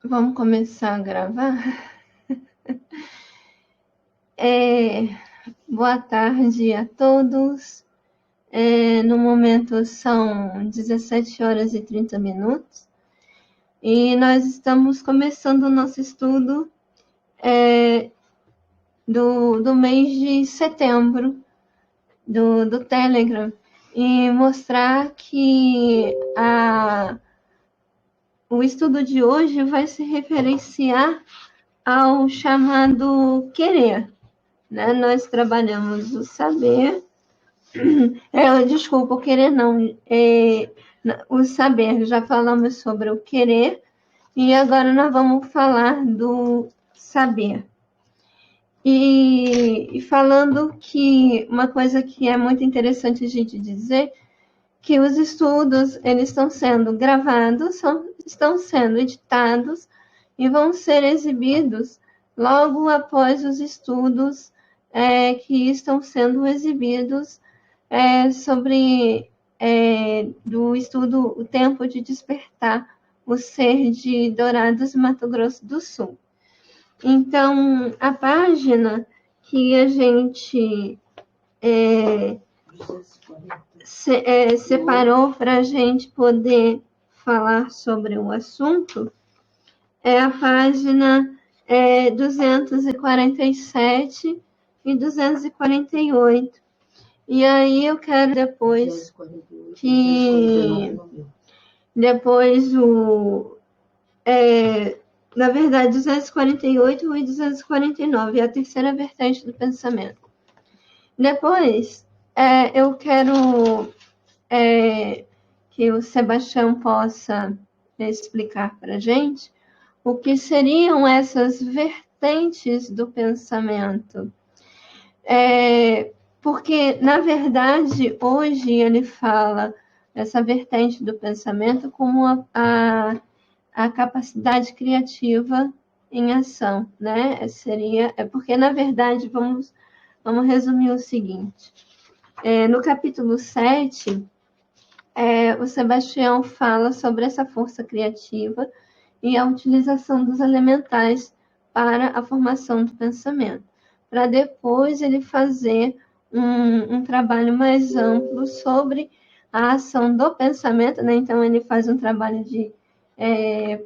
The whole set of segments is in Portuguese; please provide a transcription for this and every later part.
Vamos começar a gravar? Boa tarde a todos. No momento são 17 horas e 30 minutos e nós estamos começando o nosso estudo do mês de setembro do Telegram e mostrar que o estudo de hoje vai se referenciar ao chamado querer, né? Nós trabalhamos o saber, desculpa, o querer não, o saber, já falamos sobre o querer, e agora nós vamos falar do saber. E falando que uma coisa que é muito interessante a gente dizer, que os estudos, eles estão sendo gravados, estão sendo editados e vão ser exibidos logo após os estudos que estão sendo exibidos do estudo O Tempo de Despertar o Ser de Dourados, Mato Grosso do Sul. Então, a página que a gente separou para a gente poder falar sobre o assunto é a página 247 e 248. E aí eu quero depois na verdade, 248 e 249, é a terceira vertente do pensamento. Depois, eu quero que o Sebastião possa explicar para a gente o que seriam essas vertentes do pensamento. Porque, na verdade, hoje ele fala essa vertente do pensamento como a capacidade criativa em ação, né? Porque, na verdade, vamos resumir o seguinte. No capítulo 7, o Sebastião fala sobre essa força criativa e a utilização dos elementais para a formação do pensamento, para depois ele fazer um trabalho mais amplo sobre a ação do pensamento, né? Então, ele faz um trabalho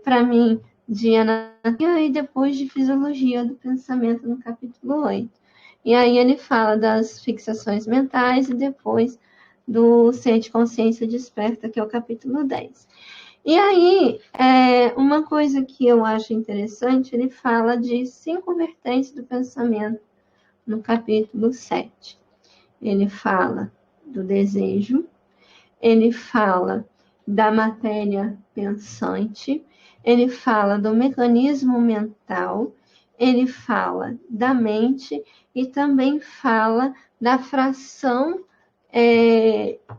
para mim, de anatomia e depois de fisiologia do pensamento no capítulo 8. E aí ele fala das fixações mentais e depois do ser de consciência desperta, que é o capítulo 10. E aí, uma coisa que eu acho interessante, ele fala de 5 vertentes do pensamento no capítulo 7. Ele fala do desejo, ele fala da matéria pensante, ele fala do mecanismo mental, ele fala da mente e também fala da fração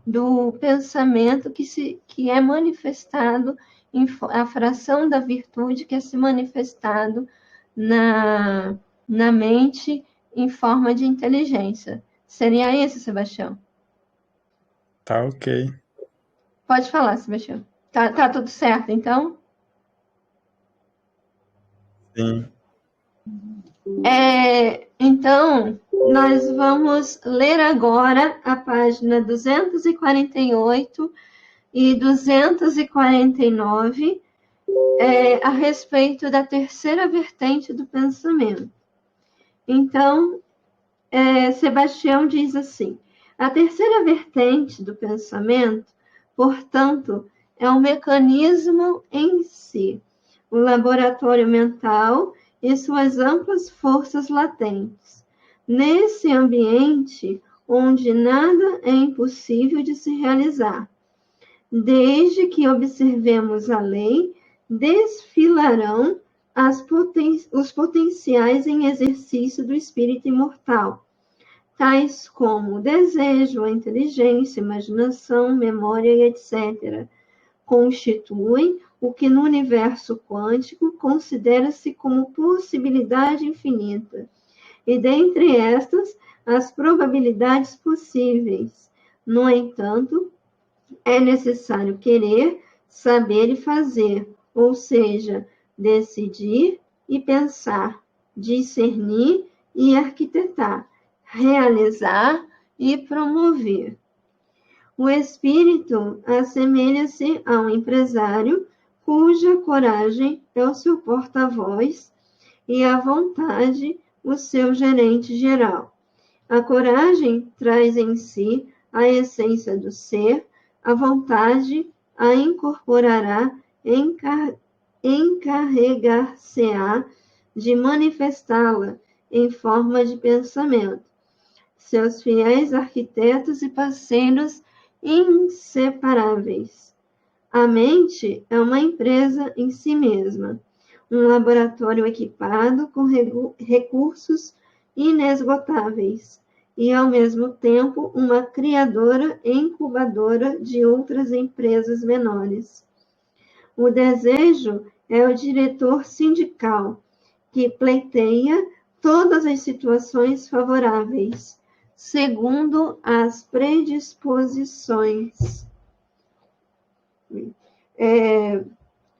do pensamento que é manifestado, a fração da virtude que é se manifestado na mente em forma de inteligência. Seria isso, Sebastião? Tá ok. Pode falar, Sebastião. Tá tudo certo, então? Sim. Então, nós vamos ler agora a página 248 e 249 a respeito da terceira vertente do pensamento. Então, Sebastião diz assim: a terceira vertente do pensamento, portanto, é o mecanismo em si, o laboratório mental e suas amplas forças latentes. Nesse ambiente onde nada é impossível de se realizar, desde que observemos a lei, desfilarão os potenciais em exercício do espírito imortal, tais como o desejo, a inteligência, a imaginação, memória e etc., constituem o que no universo quântico considera-se como possibilidade infinita, e dentre estas, as probabilidades possíveis. No entanto, é necessário querer, saber e fazer, ou seja, decidir e pensar, discernir e arquitetar, realizar e promover. O espírito assemelha-se a um empresário cuja coragem é o seu porta-voz e a vontade o seu gerente geral. A coragem traz em si a essência do ser, a vontade a incorporará, encarregar-se-á de manifestá-la em forma de pensamento. Seus fiéis arquitetos e parceiros inseparáveis. A mente é uma empresa em si mesma, um laboratório equipado com recursos inesgotáveis e, ao mesmo tempo, uma criadora e incubadora de outras empresas menores. O desejo é o diretor sindical, que pleiteia todas as situações favoráveis, segundo as predisposições.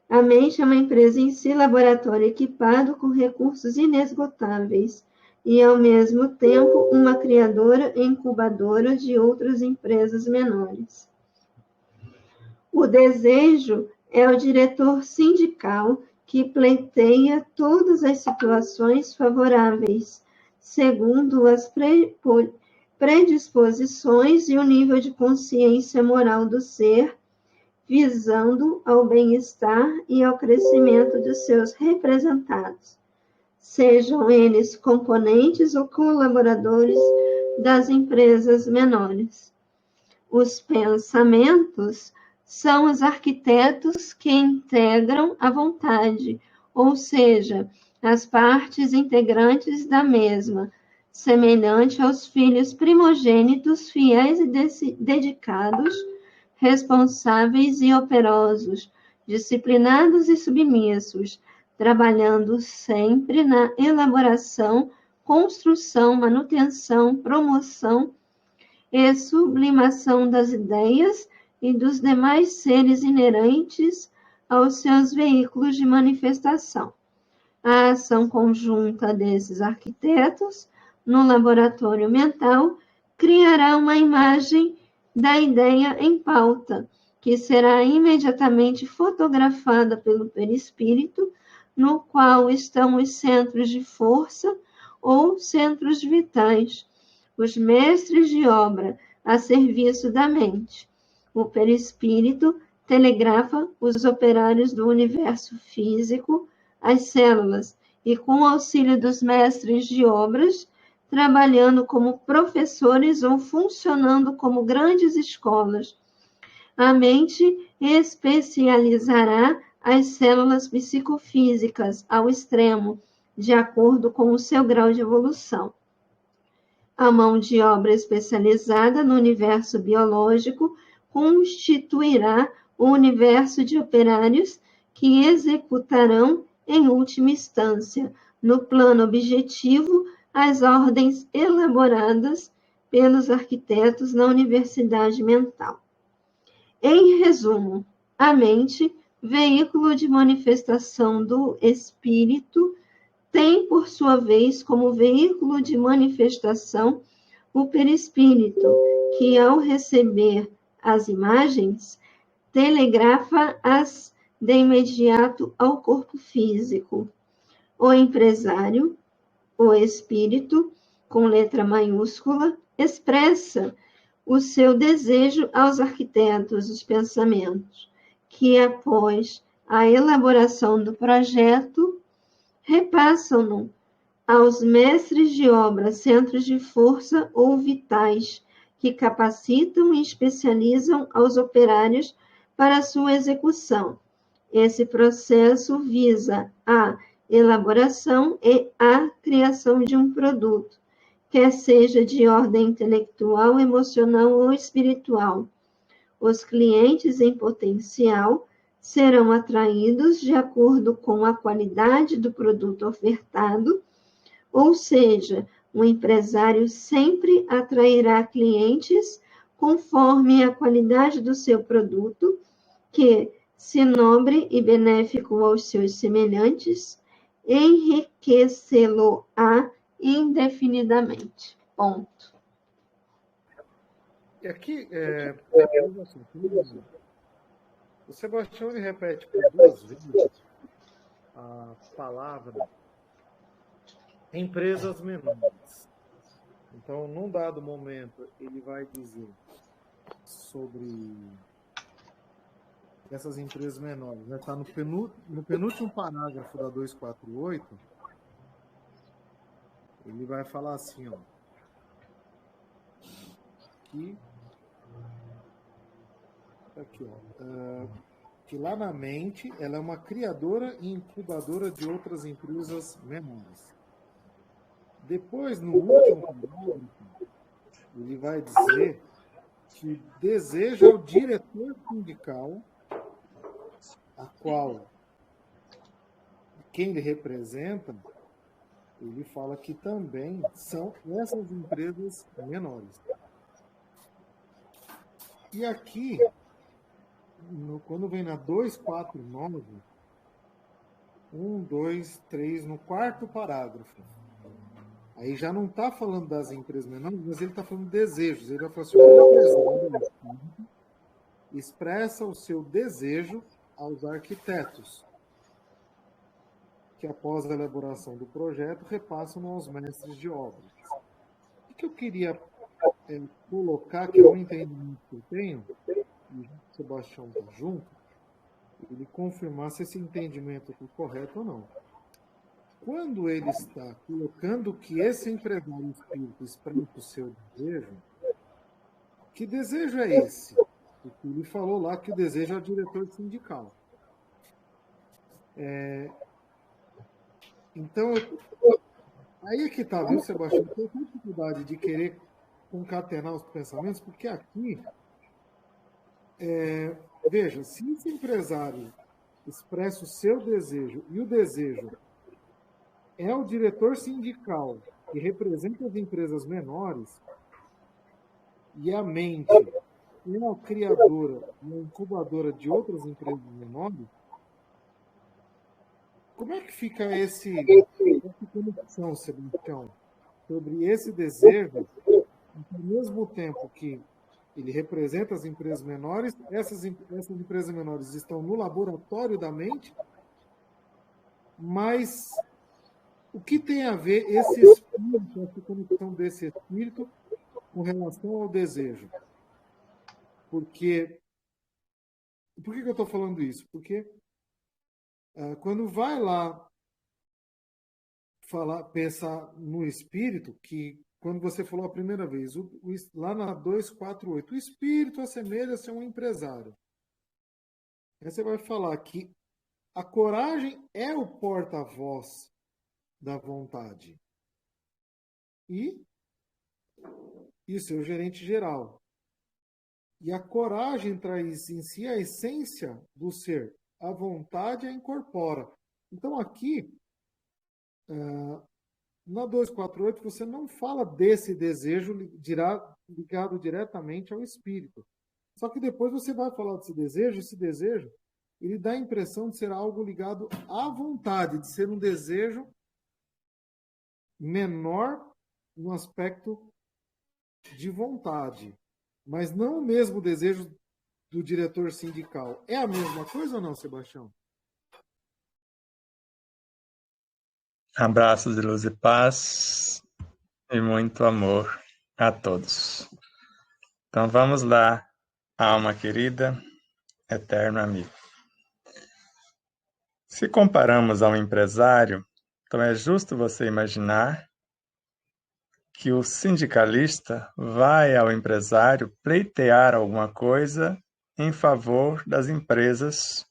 A mente é uma empresa em si, laboratório equipado com recursos inesgotáveis e, ao mesmo tempo, uma criadora e incubadora de outras empresas menores. O desejo é o diretor sindical que pleiteia todas as situações favoráveis, segundo as predisposições e o nível de consciência moral do ser, visando ao bem-estar e ao crescimento de seus representados, sejam eles componentes ou colaboradores das empresas menores. Os pensamentos são os arquitetos que integram a vontade, ou seja, as partes integrantes da mesma, semelhante aos filhos primogênitos, fiéis e dedicados, responsáveis e operosos, disciplinados e submissos, trabalhando sempre na elaboração, construção, manutenção, promoção e sublimação das ideias e dos demais seres inerentes aos seus veículos de manifestação. A ação conjunta desses arquitetos no laboratório mental criará uma imagem da ideia em pauta, que será imediatamente fotografada pelo perispírito, no qual estão os centros de força ou centros vitais, os mestres de obra a serviço da mente. O perispírito telegrafa os operários do universo físico às células e, com o auxílio dos mestres de obras, trabalhando como professores ou funcionando como grandes escolas, a mente especializará as células psicofísicas ao extremo, de acordo com o seu grau de evolução. A mão de obra especializada no universo biológico constituirá o universo de operários que executarão, em última instância, no plano objetivo, as ordens elaboradas pelos arquitetos na universidade mental. Em resumo, a mente, veículo de manifestação do espírito, tem, por sua vez, como veículo de manifestação o perispírito, que, ao receber as imagens, telegrafa-as de imediato ao corpo físico. O empresário, o espírito, com letra maiúscula, expressa o seu desejo aos arquitetos dos pensamentos, que, após a elaboração do projeto, repassam-no aos mestres de obra, centros de força ou vitais, que capacitam e especializam aos operários para sua execução. Esse processo visa a elaboração e a criação de um produto, quer seja de ordem intelectual, emocional ou espiritual. Os clientes em potencial serão atraídos de acordo com a qualidade do produto ofertado, ou seja, o empresário sempre atrairá clientes conforme a qualidade do seu produto, que, se nobre e benéfico aos seus semelhantes, enriquecê-lo-á indefinidamente. Ponto. E aqui, o Sebastião ele repete por 2 vezes a palavra empresas menores. Então, num dado momento, ele vai dizer sobre essas empresas menores. Está no penúltimo parágrafo da 248. Ele vai falar assim, ó, que lá na mente ela é uma criadora e incubadora de outras empresas menores. Depois, no último parágrafo, ele vai dizer que deseja o diretor sindical, a qual quem ele representa, ele fala que também são essas empresas menores. E aqui, quando vem na 249, 1, 2, 3, no 4º parágrafo, aí já não está falando das empresas menores, mas ele está falando de desejos. Ele vai falar assim, o empresário expressa o seu desejo aos arquitetos, que após a elaboração do projeto repassam aos mestres de obras. O que eu queria colocar, que é um entendimento que eu tenho, e o Sebastião está junto, ele confirmar se esse entendimento é correto ou não. Quando ele está colocando que esse empresário espírita expressa o seu desejo, que desejo é esse? Porque ele falou lá que o desejo é o diretor sindical. Então, aí é que está, viu, Sebastião? Eu tenho dificuldade de querer concatenar os pensamentos, porque aqui, veja, se esse empresário expressa o seu desejo, e o desejo é o diretor sindical que representa as empresas menores, e a mente é a criadora e a incubadora de outras empresas menores, como é que fica essa conexão, Sebastião, sobre esse desejo, ao mesmo tempo que ele representa as empresas menores, essas empresas menores estão no laboratório da mente, mas o que tem a ver esse espírito, essa conexão desse espírito com relação ao desejo? Por que eu estou falando isso? Porque quando vai lá pensar no espírito, que quando você falou a primeira vez, lá na 248, o espírito assemelha-se a um empresário. Aí você vai falar que a coragem é o porta-voz da vontade. E isso é o gerente geral. E a coragem traz em si a essência do ser. A vontade a incorpora. Então aqui, na 248, você não fala desse desejo ligado diretamente ao espírito. Só que depois você vai falar desse desejo, ele dá a impressão de ser algo ligado à vontade, de ser um desejo menor no aspecto de vontade, mas não o mesmo desejo do diretor sindical. É a mesma coisa ou não, Sebastião? Abraços de luz e paz e muito amor a todos. Então vamos lá, alma querida, eterno amigo. Se comparamos ao empresário, então é justo você imaginar que o sindicalista vai ao empresário pleitear alguma coisa em favor das empresas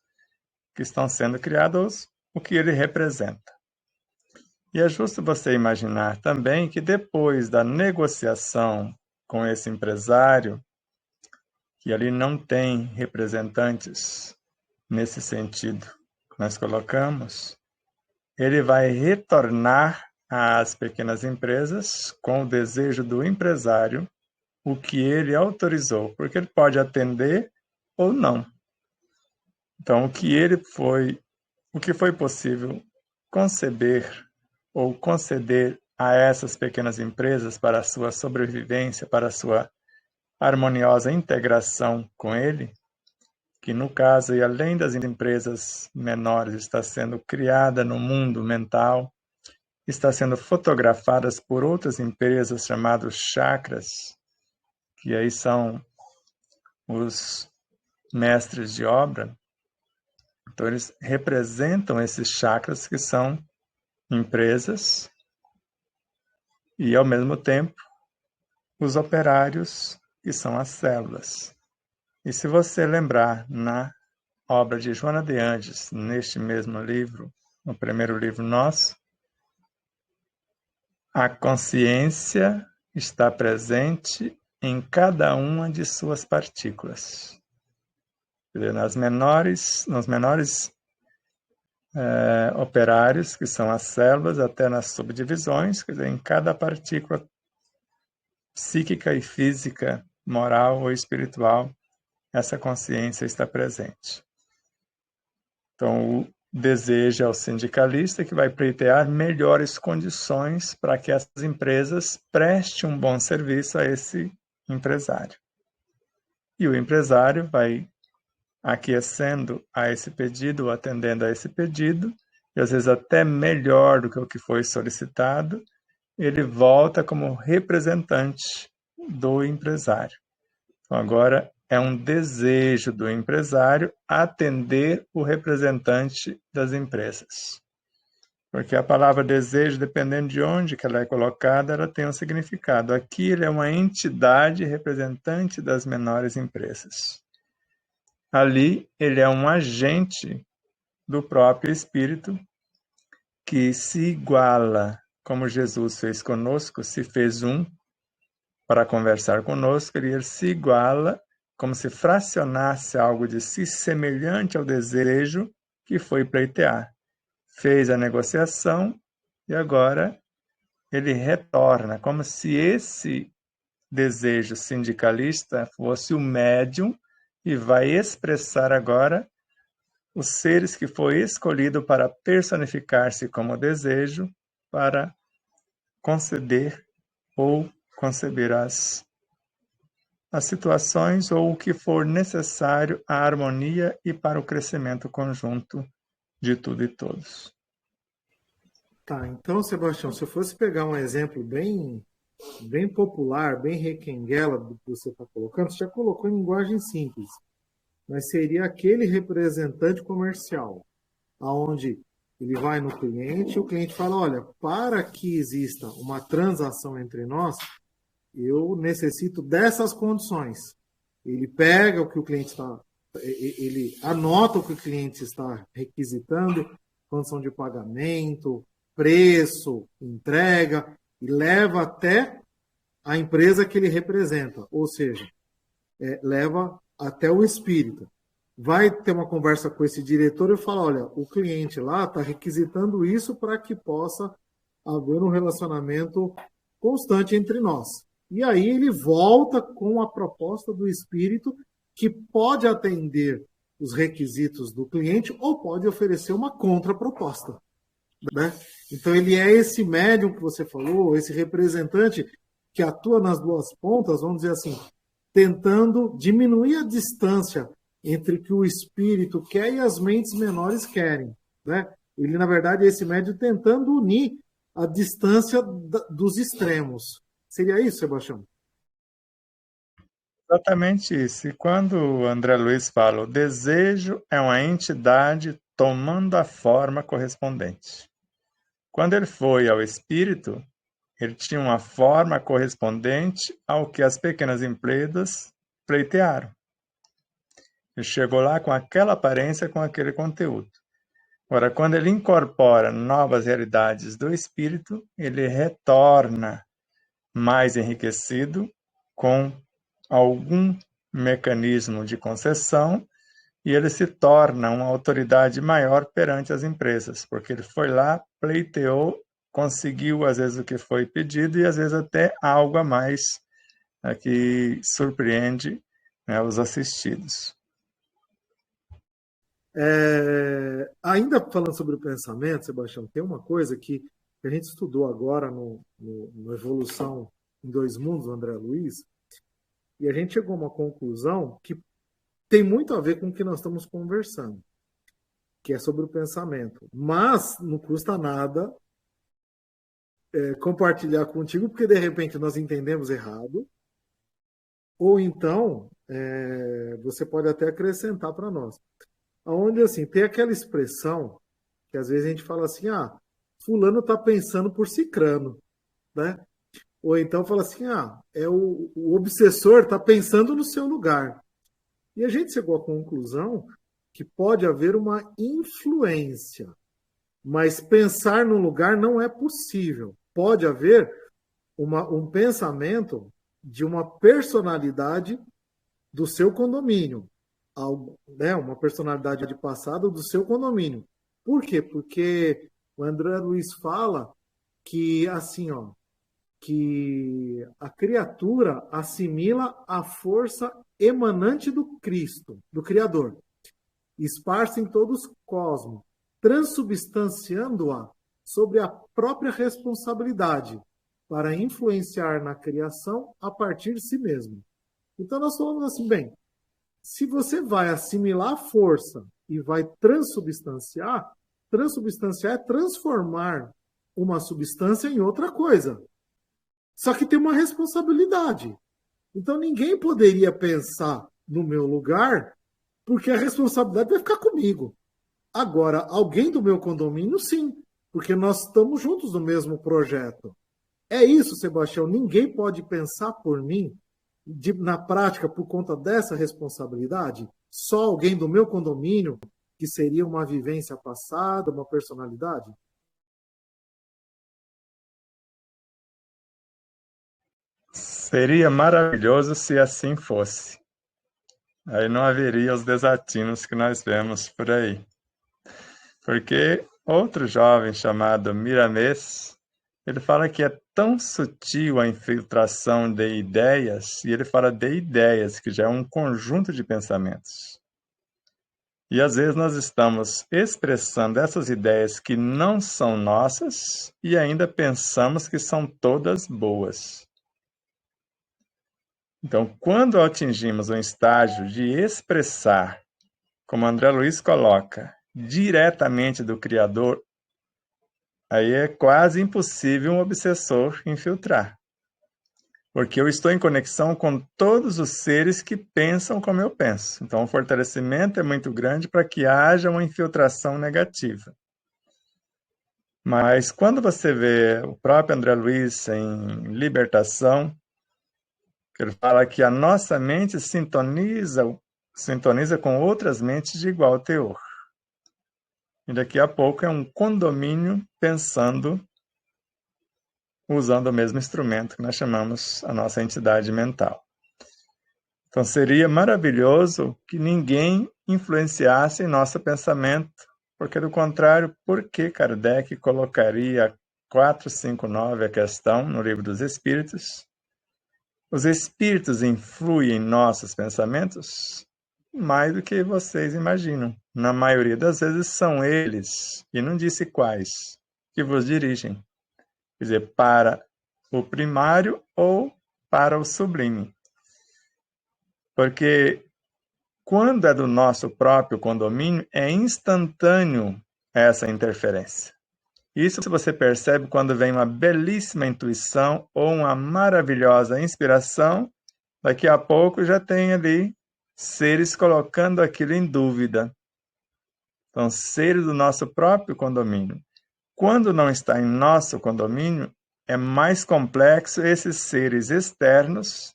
que estão sendo criadas, o que ele representa. E é justo você imaginar também que depois da negociação com esse empresário, que ali não tem representantes nesse sentido que nós colocamos, ele vai retornar às pequenas empresas com o desejo do empresário, o que ele autorizou, porque ele pode atender ou não. Então, o que foi possível conceber ou conceder a essas pequenas empresas para a sua sobrevivência, para a sua harmoniosa integração com ele, que no caso, e além das empresas menores, está sendo criada no mundo mental, está sendo fotografadas por outras empresas chamadas chakras, que aí são os mestres de obra. Então, eles representam esses chakras que são empresas e, ao mesmo tempo, os operários, que são as células. E se você lembrar na obra de Joana de Andes, neste mesmo livro, no primeiro livro nosso, a consciência está presente em cada uma de suas partículas. Nos menores operários, que são as células, até nas subdivisões, quer dizer, em cada partícula psíquica e física, moral ou espiritual, essa consciência está presente. Então, o desejo é o sindicalista que vai pleitear melhores condições para que essas empresas prestem um bom serviço a esse empresário. E o empresário vai aquecendo a esse pedido, ou atendendo a esse pedido, e às vezes até melhor do que o que foi solicitado, ele volta como representante do empresário. Então, agora é um desejo do empresário atender o representante das empresas. Porque a palavra desejo, dependendo de onde que ela é colocada, ela tem um significado. Aqui ele é uma entidade representante das menores empresas. Ali ele é um agente do próprio Espírito que se iguala, como Jesus fez conosco, se fez um para conversar conosco, ele se iguala como se fracionasse algo de si semelhante ao desejo que foi pleitear. Fez a negociação e agora ele retorna, como se esse desejo sindicalista fosse o médium e vai expressar agora os seres que foi escolhido para personificar-se como desejo, para conceder ou conceber as situações ou o que for necessário à harmonia e para o crescimento conjunto de tudo e todos. Tá, então, Sebastião, se eu fosse pegar um exemplo bem popular, bem requenguela do que você está colocando, você já colocou em linguagem simples, mas seria aquele representante comercial, aonde ele vai no cliente e o cliente fala, olha, para que exista uma transação entre nós, eu necessito dessas condições. Ele pega o que o cliente está, ele anota o que o cliente está requisitando, condição de pagamento, preço, entrega, e leva até a empresa que ele representa, ou seja, leva até o espírito. Vai ter uma conversa com esse diretor e fala, olha, o cliente lá está requisitando isso para que possa haver um relacionamento constante entre nós. E aí ele volta com a proposta do espírito que pode atender os requisitos do cliente ou pode oferecer uma contraproposta. Né? Então ele é esse médium que você falou, esse representante que atua nas duas pontas, vamos dizer assim, tentando diminuir a distância entre o que o espírito quer e as mentes menores querem. Né? Ele, na verdade, é esse médium tentando unir a distância dos extremos. Seria isso, Sebastião? Exatamente isso. E quando o André Luiz fala, o desejo é uma entidade tomando a forma correspondente. Quando ele foi ao espírito, ele tinha uma forma correspondente ao que as pequenas empresas pleitearam. Ele chegou lá com aquela aparência, com aquele conteúdo. Agora, quando ele incorpora novas realidades do espírito, ele retorna mais enriquecido com algum mecanismo de concessão e ele se torna uma autoridade maior perante as empresas, porque ele foi lá, pleiteou, conseguiu às vezes o que foi pedido e às vezes até algo a mais que surpreende, né, os assistidos. Ainda falando sobre o pensamento, Sebastião, tem uma coisa que a gente estudou agora no Evolução em Dois Mundos, André Luiz, e a gente chegou a uma conclusão que tem muito a ver com o que nós estamos conversando, que é sobre o pensamento. Mas não custa nada compartilhar contigo, porque de repente nós entendemos errado, ou então você pode até acrescentar para nós. Onde, assim, tem aquela expressão que às vezes a gente fala assim, fulano está pensando por cicrano, né? Ou então fala assim, o obsessor está pensando no seu lugar. E a gente chegou à conclusão que pode haver uma influência, mas pensar no lugar não é possível. Pode haver um pensamento de uma personalidade do seu condomínio, uma personalidade de passado do seu condomínio. Por quê? Porque o André Luiz fala que assim, que a criatura assimila a força emanante do Cristo, do Criador, esparsa em todo o cosmos, transubstanciando-a sobre a própria responsabilidade para influenciar na criação a partir de si mesmo. Então nós falamos assim, bem, se você vai assimilar a força e vai transubstanciar é transformar uma substância em outra coisa. Só que tem uma responsabilidade. Então ninguém poderia pensar no meu lugar, porque a responsabilidade vai ficar comigo. Agora, alguém do meu condomínio, sim, porque nós estamos juntos no mesmo projeto. É isso, Sebastião. Ninguém pode pensar por mim, na prática, por conta dessa responsabilidade. Só alguém do meu condomínio, que seria uma vivência passada, uma personalidade. Seria maravilhoso se assim fosse. Aí não haveria os desatinos que nós vemos por aí. Porque outro jovem chamado Miramês, ele fala que é tão sutil a infiltração de ideias, e ele fala de ideias, que já é um conjunto de pensamentos. E às vezes nós estamos expressando essas ideias que não são nossas e ainda pensamos que são todas boas. Então, quando atingimos um estágio de expressar, como André Luiz coloca, diretamente do Criador, aí é quase impossível um obsessor infiltrar. Porque eu estou em conexão com todos os seres que pensam como eu penso. Então, o fortalecimento é muito grande para que haja uma infiltração negativa. Mas quando você vê o próprio André Luiz em Libertação, ele fala que a nossa mente sintoniza com outras mentes de igual teor. E daqui a pouco é um condomínio pensando, usando o mesmo instrumento que nós chamamos a nossa entidade mental. Então seria maravilhoso que ninguém influenciasse em nosso pensamento, porque do contrário, por que Kardec colocaria 459 a questão no Livro dos Espíritos? Os espíritos influem em nossos pensamentos mais do que vocês imaginam. Na maioria das vezes são eles, e não disse quais, que vos dirigem. Quer dizer, para o primário ou para o sublime. Porque quando é do nosso próprio condomínio, é instantâneo essa interferência. Isso você percebe quando vem uma belíssima intuição ou uma maravilhosa inspiração, daqui a pouco já tem ali seres colocando aquilo em dúvida. Então, seres do nosso próprio condomínio. Quando não está em nosso condomínio, é mais complexo esses seres externos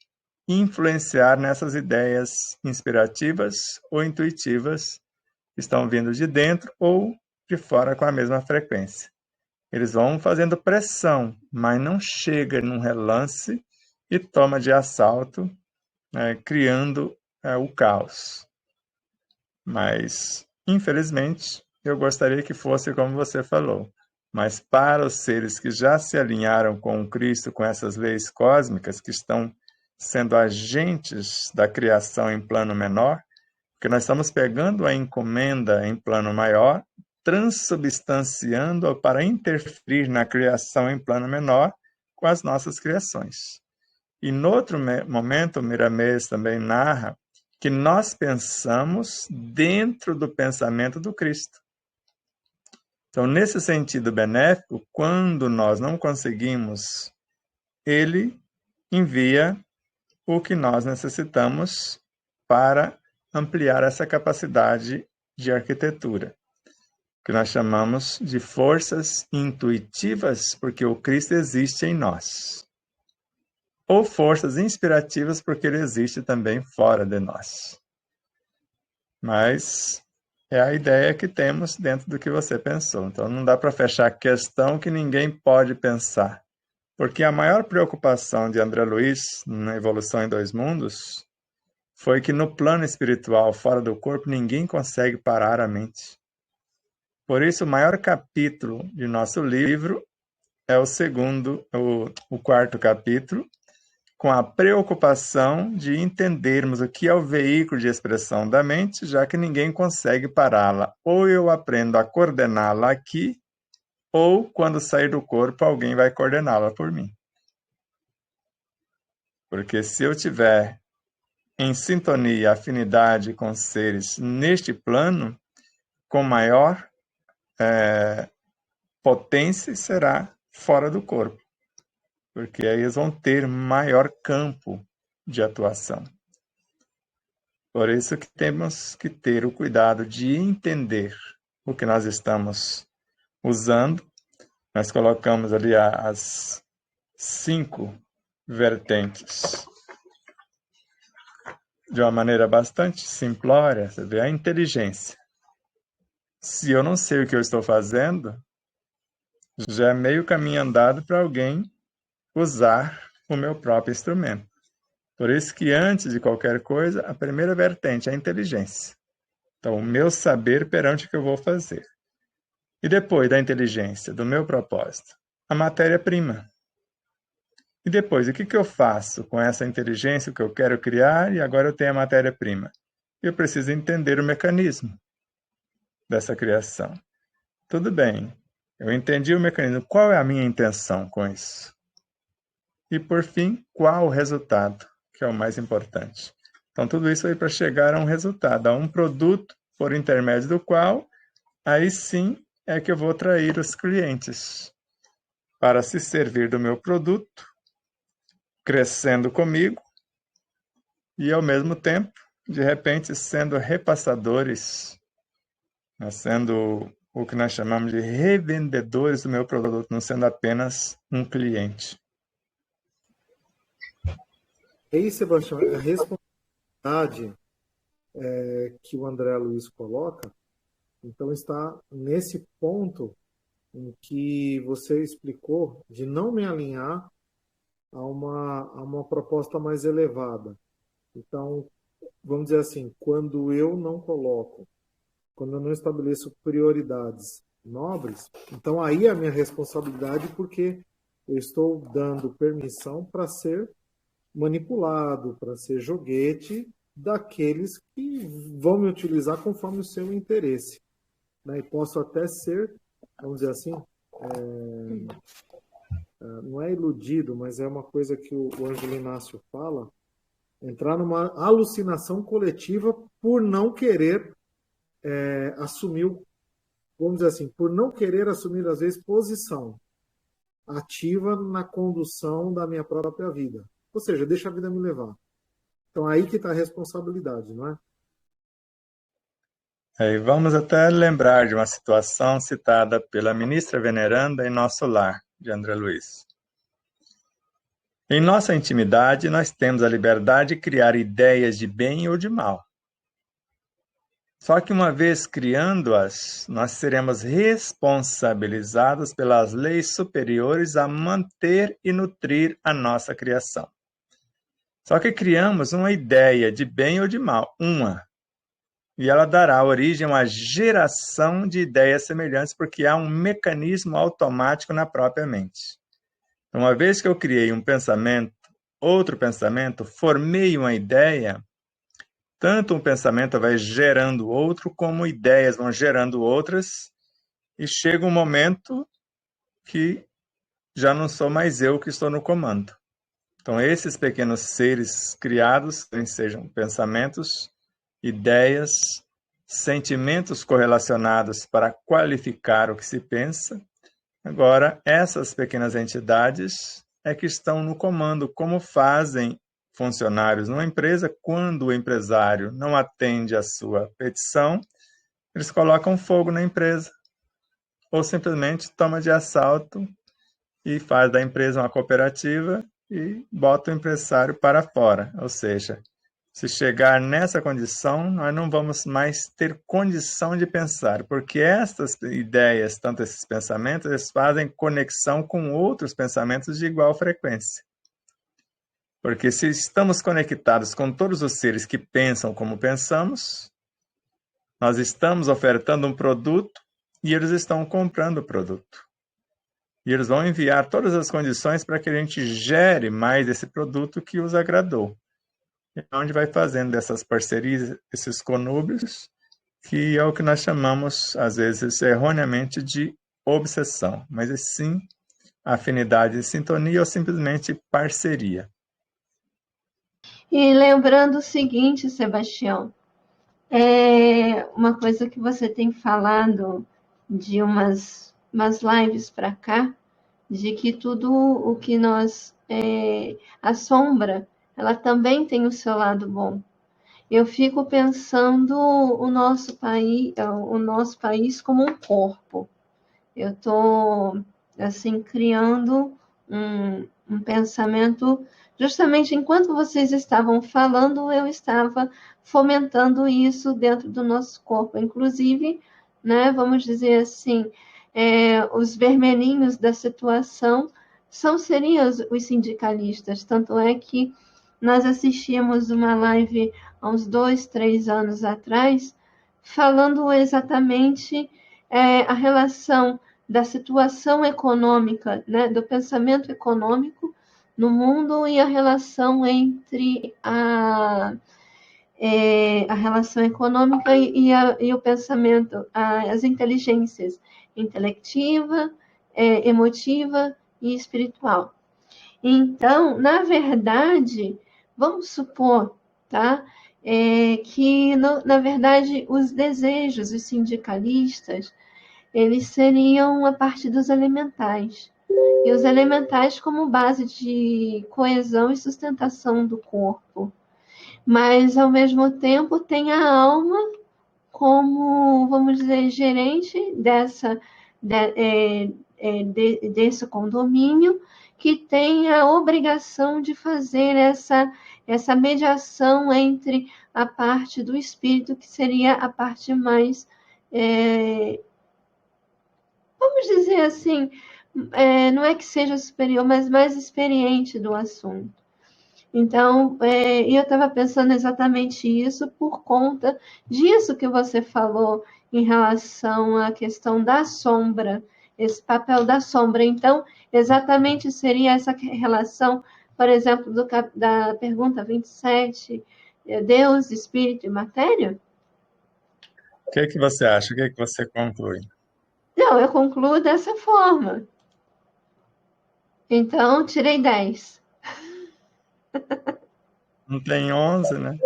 influenciar nessas ideias inspirativas ou intuitivas que estão vindo de dentro ou de fora com a mesma frequência. Eles vão fazendo pressão, mas não chega num relance e toma de assalto, criando o caos. Mas, infelizmente, eu gostaria que fosse como você falou. Mas para os seres que já se alinharam com o Cristo, com essas leis cósmicas, que estão sendo agentes da criação em plano menor, Porque nós estamos pegando a encomenda em plano maior, transubstanciando-a para interferir na criação em plano menor com as nossas criações. E no outro momento, Miramês também narra que nós pensamos dentro do pensamento do Cristo. Então, nesse sentido benéfico, quando nós não conseguimos, ele envia o que nós necessitamos para ampliar essa capacidade de arquitetura, que nós chamamos de forças intuitivas, porque o Cristo existe em nós. Ou forças inspirativas, porque ele existe também fora de nós. Mas é a ideia que temos dentro do que você pensou. Então não dá para fechar questão que ninguém pode pensar. Porque a maior preocupação de André Luiz na Evolução em Dois Mundos foi que no plano espiritual, fora do corpo, ninguém consegue parar a mente. Por isso, o maior capítulo de nosso livro é o quarto capítulo, com a preocupação de entendermos o que é o veículo de expressão da mente, já que ninguém consegue pará-la. Ou eu aprendo a coordená-la aqui, ou quando sair do corpo, alguém vai coordená-la por mim. Porque se eu tiver em sintonia e afinidade com seres neste plano, com maior potência será fora do corpo. Porque aí eles vão ter maior campo de atuação. Por isso que temos que ter o cuidado de entender o que nós estamos usando. Nós colocamos ali as 5 vertentes de uma maneira bastante simplória. Você vê a inteligência. Se eu não sei o que eu estou fazendo, já é meio caminho andado para alguém usar o meu próprio instrumento. Por isso que antes de qualquer coisa, a primeira vertente é a inteligência. Então, o meu saber perante o que eu vou fazer. E depois da inteligência, do meu propósito, a matéria-prima. E depois, o que eu faço com essa inteligência, o que eu quero criar, e agora eu tenho a matéria-prima? Eu preciso entender o mecanismo dessa criação. Tudo bem, eu entendi o mecanismo. Qual é a minha intenção com isso? E, por fim, qual o resultado, que é o mais importante. Então, tudo isso aí para chegar a um resultado, a um produto por intermédio do qual, aí sim, é que eu vou atrair os clientes para se servir do meu produto, crescendo comigo e, ao mesmo tempo, de repente, sendo repassadores, sendo o que nós chamamos de revendedores do meu produto, não sendo apenas um cliente. E aí, Sebastião, a responsabilidade que o André Luiz coloca, então está nesse ponto em que você explicou de não me alinhar a uma proposta mais elevada. Então, vamos dizer assim, quando eu não coloco, quando eu não estabeleço prioridades nobres, então aí é a minha responsabilidade, porque eu estou dando permissão para ser manipulado, para ser joguete daqueles que vão me utilizar conforme o seu interesse. Né? E posso até ser, vamos dizer assim, não é iludido, mas é uma coisa que o Ângelo Inácio fala, entrar numa alucinação coletiva por não querer assumir, vamos dizer assim, por não querer assumir, às vezes, posição ativa na condução da minha própria vida. Ou seja, deixa a vida me levar. Então, aí que está a responsabilidade, não é? E vamos até lembrar de uma situação citada pela ministra veneranda em Nosso Lar, de André Luiz. Em nossa intimidade, nós temos a liberdade de criar ideias de bem ou de mal. Só que uma vez criando-as, nós seremos responsabilizados pelas leis superiores a manter e nutrir a nossa criação. Só que criamos uma ideia de bem ou de mal, e ela dará origem a uma geração de ideias semelhantes, porque há um mecanismo automático na própria mente. Uma vez que eu criei um pensamento, outro pensamento, formei uma ideia, tanto um pensamento vai gerando outro, como ideias vão gerando outras, e chega um momento que já não sou mais eu que estou no comando. Então, esses pequenos seres criados, sejam pensamentos, ideias, sentimentos correlacionados para qualificar o que se pensa. Agora, essas pequenas entidades é que estão no comando, como fazem funcionários numa empresa. Quando o empresário não atende à sua petição, eles colocam fogo na empresa, ou simplesmente toma de assalto e faz da empresa uma cooperativa e bota o empresário para fora. Ou seja, se chegar nessa condição, nós não vamos mais ter condição de pensar, porque estas ideias, tanto esses pensamentos, eles fazem conexão com outros pensamentos de igual frequência. Porque se estamos conectados com todos os seres que pensam como pensamos, nós estamos ofertando um produto e eles estão comprando o produto. E eles vão enviar todas as condições para que a gente gere mais esse produto que os agradou. E onde vai fazendo dessas parcerias, esses conúbios, que é o que nós chamamos, às vezes, erroneamente, de obsessão. Mas é sim afinidade e sintonia ou simplesmente parceria. E lembrando o seguinte, Sebastião, uma coisa que você tem falado de umas lives para cá, de que tudo o que nos assombra, ela também tem o seu lado bom. Eu fico pensando o nosso país como um corpo. Eu estou assim criando um pensamento. Justamente enquanto vocês estavam falando, eu estava fomentando isso dentro do nosso corpo. Inclusive, né, vamos dizer assim, os vermelhinhos da situação seriam os sindicalistas. Tanto é que nós assistimos uma live há uns 2, 3 anos atrás, falando exatamente a relação da situação econômica, né, do pensamento econômico no mundo e a relação entre a relação econômica e o pensamento, as inteligências intelectiva, emotiva e espiritual. Então, na verdade, vamos supor, tá, que, na verdade, os desejos, os sindicalistas, eles seriam a parte dos elementais. E os elementais como base de coesão e sustentação do corpo. Mas, ao mesmo tempo, tem a alma como, vamos dizer, gerente desse condomínio, que tem a obrigação de fazer essa mediação entre a parte do espírito, que seria a parte mais, vamos dizer assim, não é que seja superior, mas mais experiente do assunto. Então, eu estava pensando exatamente isso por conta disso que você falou em relação à questão da sombra, esse papel da sombra. Então, exatamente seria essa relação, por exemplo, da pergunta 27, Deus, Espírito e Matéria? O que é que você acha? O que é que você conclui? Não, eu concluo dessa forma. Então, tirei 10. Não tem 11, né?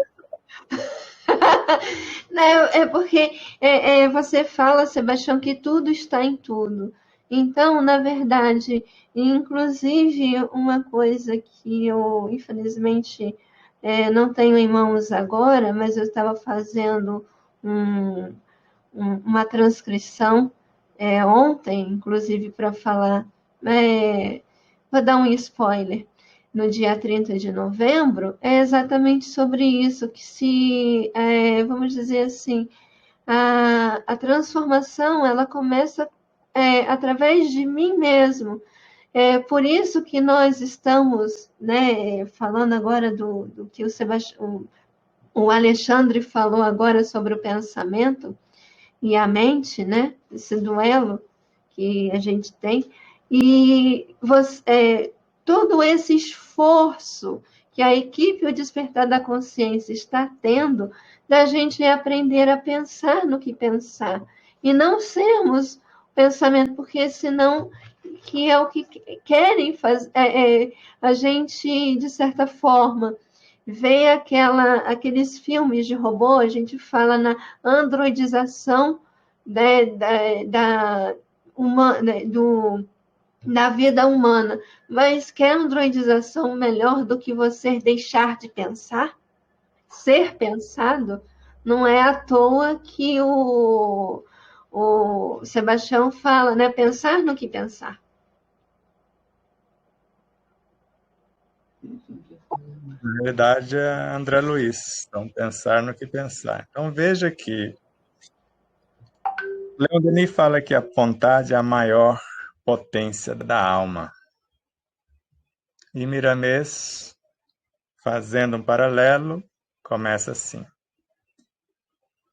É porque você fala, Sebastião, que tudo está em tudo. Então, na verdade, inclusive uma coisa que eu, infelizmente, não tenho em mãos agora, mas eu estava fazendo uma transcrição ontem, inclusive para falar, vou dar um spoiler, no dia 30 de novembro, é exatamente sobre isso, que se, vamos dizer assim, a transformação, ela começa através de mim mesmo. É por isso que nós estamos, né, falando agora do que o Alexandre falou agora sobre o pensamento e a mente, né, esse duelo que a gente tem, e todo esse esforço que a equipe O Despertar da Consciência está tendo, da gente aprender a pensar no que pensar, e não sermos pensamento, porque senão que é o que querem fazer, a gente, de certa forma, vê aqueles filmes de robô, a gente fala na androidização da vida humana, mas quer androidização melhor do que você deixar de pensar? Ser pensado? Não é à toa que o Sebastião fala, né? Pensar no que pensar. Na verdade, é André Luiz. Então, pensar no que pensar. Então, veja que Leon Denis fala que a vontade é a maior potência da alma. E Miramês, fazendo um paralelo, começa assim.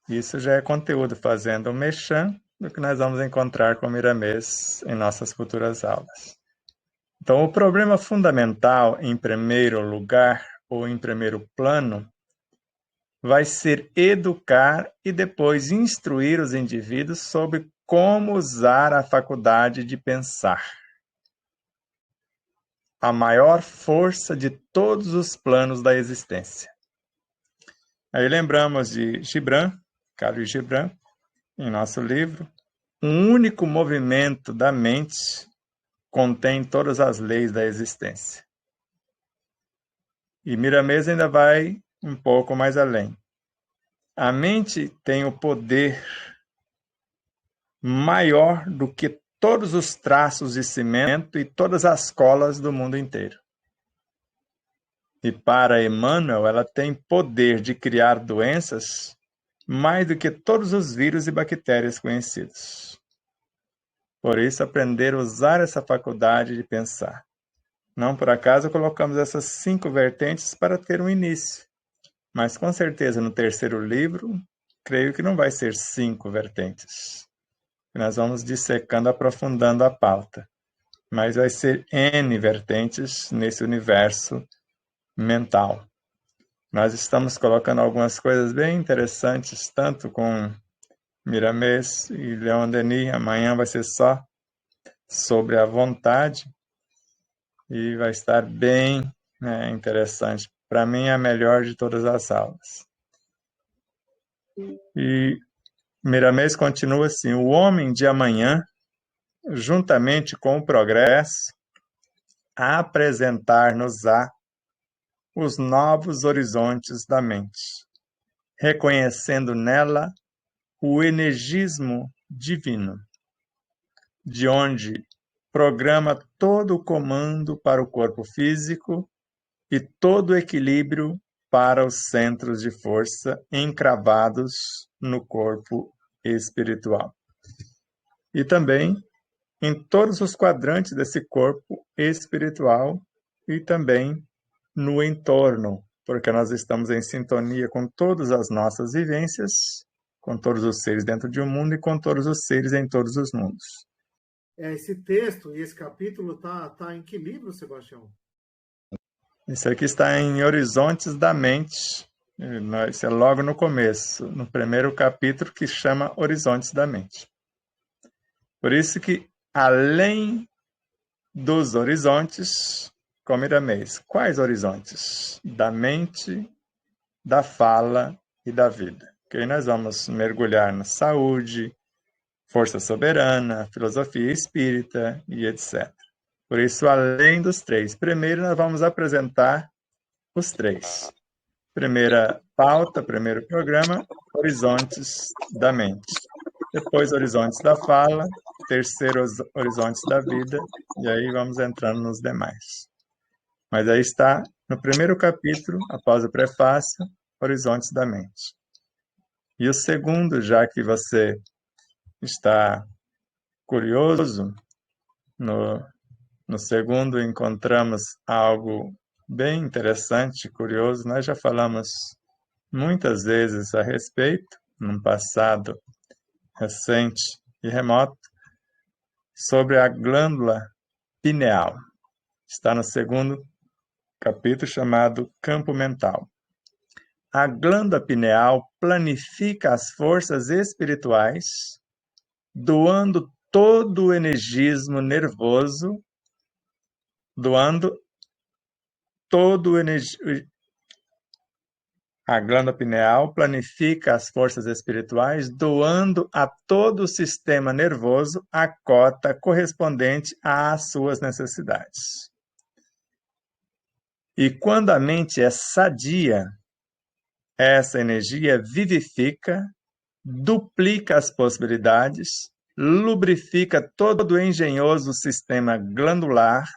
Isso já é conteúdo fazendo um mexã do que nós vamos encontrar com Miramês em nossas futuras aulas. Então, o problema fundamental, em primeiro lugar, ou em primeiro plano, vai ser educar e depois instruir os indivíduos sobre como usar a faculdade de pensar. A maior força de todos os planos da existência. Aí lembramos de Gibran, Khalil Gibran, em nosso livro. Um único movimento da mente contém todas as leis da existência. E Miramês ainda vai um pouco mais além. A mente tem o poder maior do que todos os traços de cimento e todas as colas do mundo inteiro. E para Emmanuel, ela tem poder de criar doenças mais do que todos os vírus e bactérias conhecidos. Por isso, aprender a usar essa faculdade de pensar. Não por acaso colocamos essas 5 vertentes para ter um início. Mas com certeza no terceiro livro, creio que não vai ser 5 vertentes. Nós vamos dissecando, aprofundando a pauta. Mas vai ser N vertentes nesse universo mental. Nós estamos colocando algumas coisas bem interessantes, tanto com Miramês e Leon Denis. Amanhã vai ser só sobre a vontade e vai estar bem interessante. Para mim, é a melhor de todas as aulas. E Miramês continua assim: o homem de amanhã, juntamente com o progresso, apresentar-nos-á os novos horizontes da mente, reconhecendo nela o energismo divino, de onde programa todo o comando para o corpo físico e todo o equilíbrio para os centros de força encravados no corpo espiritual. E também em todos os quadrantes desse corpo espiritual e também no entorno, porque nós estamos em sintonia com todas as nossas vivências, com todos os seres dentro de um mundo e com todos os seres em todos os mundos. Esse texto e esse capítulo tá em que livro, Sebastião? Isso aqui está em Horizontes da Mente. Isso é logo no começo, no primeiro capítulo, que chama Horizontes da Mente. Por isso que, além dos horizontes, como Miramês, quais horizontes? Da mente, da fala e da vida. Que aí nós vamos mergulhar na saúde, força soberana, filosofia espírita e etc. Por isso, além dos 3, primeiro nós vamos apresentar os 3. Primeira pauta, primeiro programa, Horizontes da Mente. Depois, Horizontes da Fala. Terceiro, Horizontes da Vida. E aí vamos entrando nos demais. Mas aí está, no primeiro capítulo, após o prefácio, Horizontes da Mente. E o segundo, já que você está curioso, no segundo encontramos algo bem interessante, curioso. Nós já falamos muitas vezes a respeito, num passado recente e remoto, sobre a glândula pineal. Está no segundo capítulo chamado Campo Mental. A glândula pineal planifica as forças espirituais, doando todo o energismo nervoso, a glândula pineal planifica as forças espirituais, doando a todo o sistema nervoso a cota correspondente às suas necessidades. E quando a mente é sadia, essa energia vivifica, duplica as possibilidades, lubrifica todo o engenhoso sistema glandular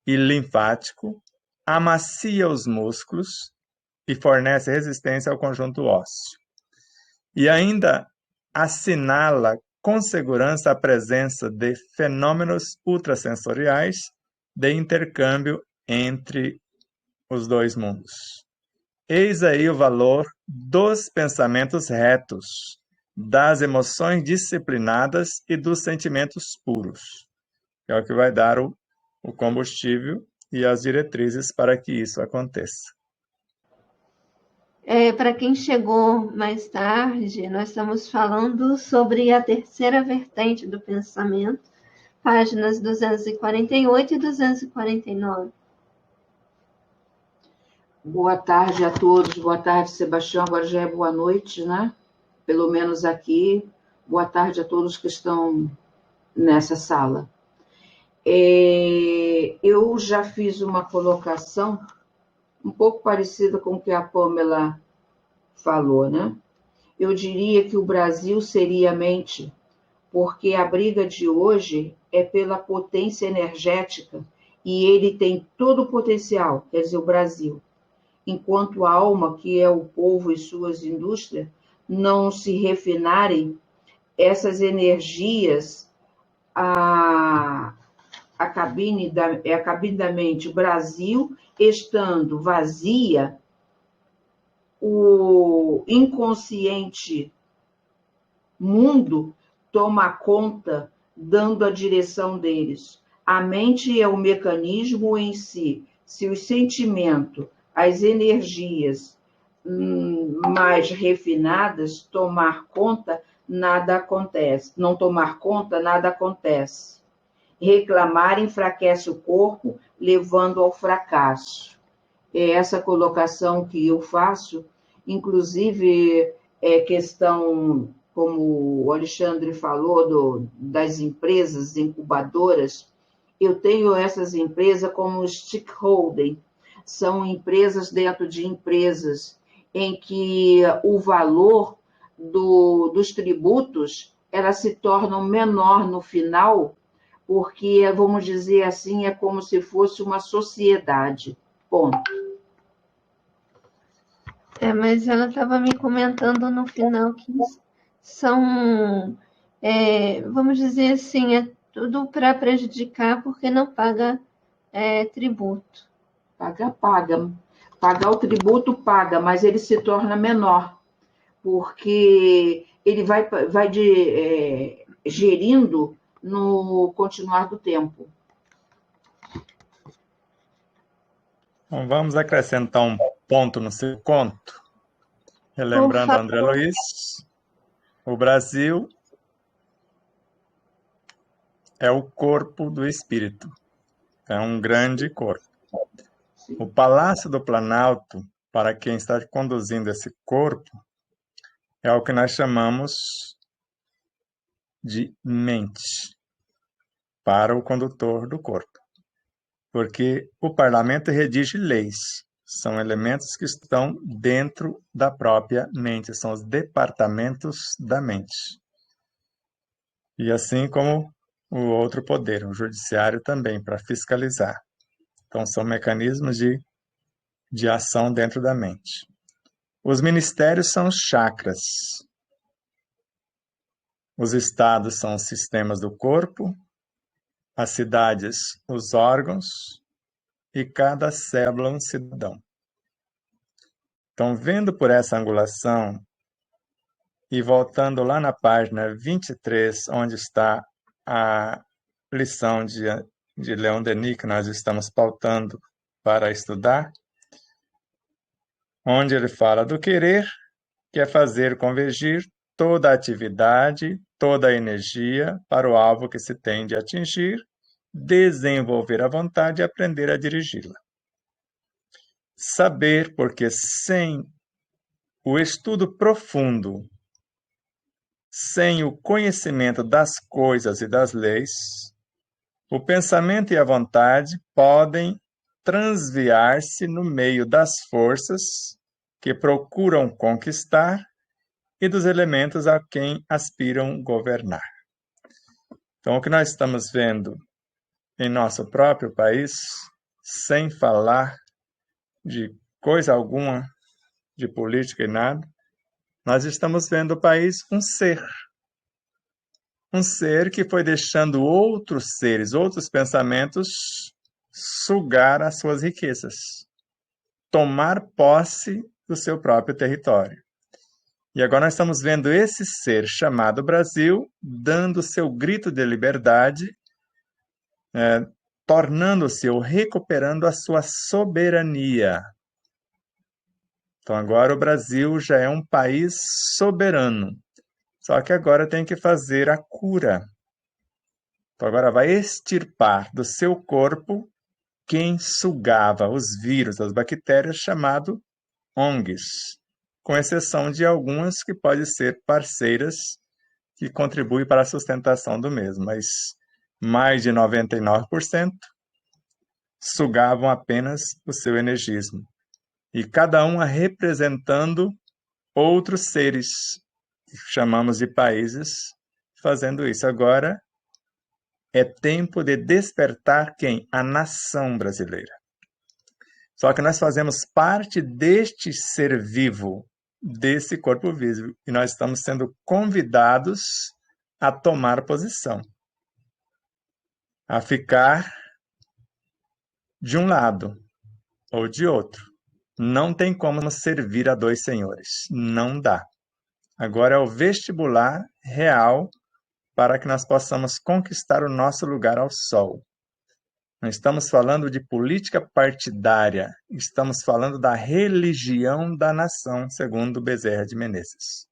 e linfático, amacia os músculos e fornece resistência ao conjunto ósseo. E ainda assinala com segurança a presença de fenômenos ultrassensoriais de intercâmbio entre os dois mundos. Eis aí o valor dos pensamentos retos, das emoções disciplinadas e dos sentimentos puros. É o que vai dar o combustível e as diretrizes para que isso aconteça. Para quem chegou mais tarde, nós estamos falando sobre a terceira vertente do pensamento, páginas 248 e 249. Boa tarde a todos. Boa tarde, Sebastião. Agora já é boa noite, né? Pelo menos aqui. Boa tarde a todos que estão nessa sala. Eu já fiz uma colocação um pouco parecida com o que a Pamela falou, né? Eu diria que o Brasil seria a mente, porque a briga de hoje é pela potência energética e ele tem todo o potencial, quer dizer, o Brasil. Enquanto a alma, que é o povo e suas indústrias, não se refinarem, essas energias, a cabine da mente, o Brasil estando vazia, o inconsciente mundo toma conta, dando a direção deles. A mente é o mecanismo em si. Se o sentimento, as energias mais refinadas tomar conta, nada acontece. Não tomar conta, nada acontece. Reclamar enfraquece o corpo, levando ao fracasso. É essa colocação que eu faço, inclusive questão, como o Alexandre falou, das empresas incubadoras. Eu tenho essas empresas como stakeholder, são empresas dentro de empresas em que o valor dos tributos ela se torna menor no final, porque, vamos dizer assim, é como se fosse uma sociedade. Ponto. Mas ela estava me comentando no final que são, vamos dizer assim, é tudo para prejudicar porque não paga tributo. Pagar o tributo paga, mas ele se torna menor, porque ele vai gerindo no continuar do tempo. Então, vamos acrescentar um ponto no seu conto. Relembrando André Luiz, o Brasil é o corpo do espírito. É um grande corpo. O Palácio do Planalto, para quem está conduzindo esse corpo, é o que nós chamamos de mente para o condutor do corpo. Porque o parlamento redige leis, são elementos que estão dentro da própria mente, são os departamentos da mente. E assim como o outro poder, o judiciário também, para fiscalizar. Então, são mecanismos de ação dentro da mente. Os ministérios são os chakras. Os estados são os sistemas do corpo, as cidades, os órgãos, e cada célula um cidadão. Então, vendo por essa angulação, e voltando lá na página 23, onde está a lição de Leon Denis, que nós estamos pautando para estudar, onde ele fala do querer, que é fazer convergir toda a atividade, toda a energia para o alvo que se tem de atingir, desenvolver a vontade e aprender a dirigi-la. Saber, porque sem o estudo profundo, sem o conhecimento das coisas e das leis, o pensamento e a vontade podem transviar-se no meio das forças que procuram conquistar e dos elementos a quem aspiram governar. Então, o que nós estamos vendo em nosso próprio país, sem falar de coisa alguma, de política e nada, nós estamos vendo o país um ser que foi deixando outros seres, outros pensamentos sugar as suas riquezas, tomar posse do seu próprio território. E agora nós estamos vendo esse ser chamado Brasil dando seu grito de liberdade, tornando-se ou recuperando a sua soberania. Então agora o Brasil já é um país soberano. Só que agora tem que fazer a cura. Então agora vai extirpar do seu corpo quem sugava os vírus, as bactérias, chamado ONGs, com exceção de algumas que podem ser parceiras que contribuem para a sustentação do mesmo, mas mais de 99% sugavam apenas o seu energismo. E cada uma representando outros seres, que chamamos de países, fazendo isso. Agora é tempo de despertar quem? A nação brasileira. Só que nós fazemos parte deste ser vivo, desse corpo vivo, e nós estamos sendo convidados a tomar posição, a ficar de um lado ou de outro. Não tem como servir a dois senhores, não dá. Agora é o vestibular real para que nós possamos conquistar o nosso lugar ao sol. Não estamos falando de política partidária, estamos falando da religião da nação, segundo Bezerra de Menezes.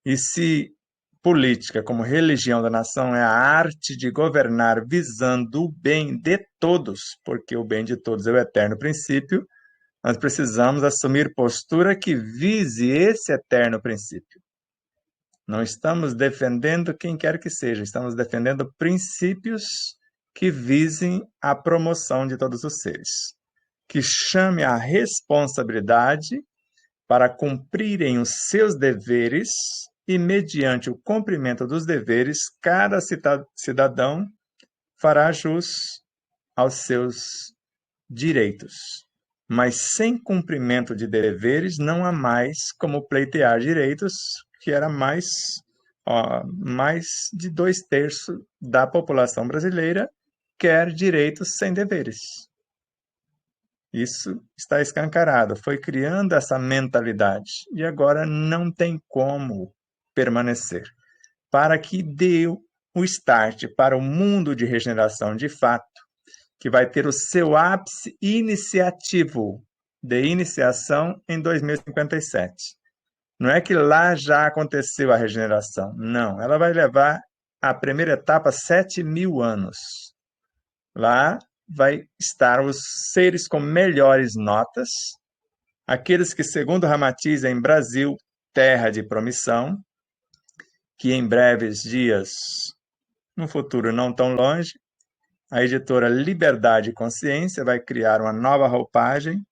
E se política, como religião da nação, é a arte de governar visando o bem de todos, porque o bem de todos é o eterno princípio, nós precisamos assumir postura que vise esse eterno princípio. Não estamos defendendo quem quer que seja, estamos defendendo princípios que visem a promoção de todos os seres, que chame a responsabilidade para cumprirem os seus deveres e, mediante o cumprimento dos deveres, cada cidadão fará jus aos seus direitos. Mas sem cumprimento de deveres não há mais como pleitear direitos, que era mais de 2/3 da população brasileira quer direitos sem deveres. Isso está escancarado, foi criando essa mentalidade e agora não tem como permanecer. Para que dê o start para o mundo de regeneração de fato, que vai ter o seu ápice iniciativo de iniciação em 2057. Não é que lá já aconteceu a regeneração, não. Ela vai levar a primeira etapa 7.000 anos. Lá vai estar os seres com melhores notas, aqueles que, segundo Ramatiz, em Brasil, terra de promissão, que em breves dias, no futuro não tão longe, a editora Liberdade e Consciência vai criar uma nova roupagem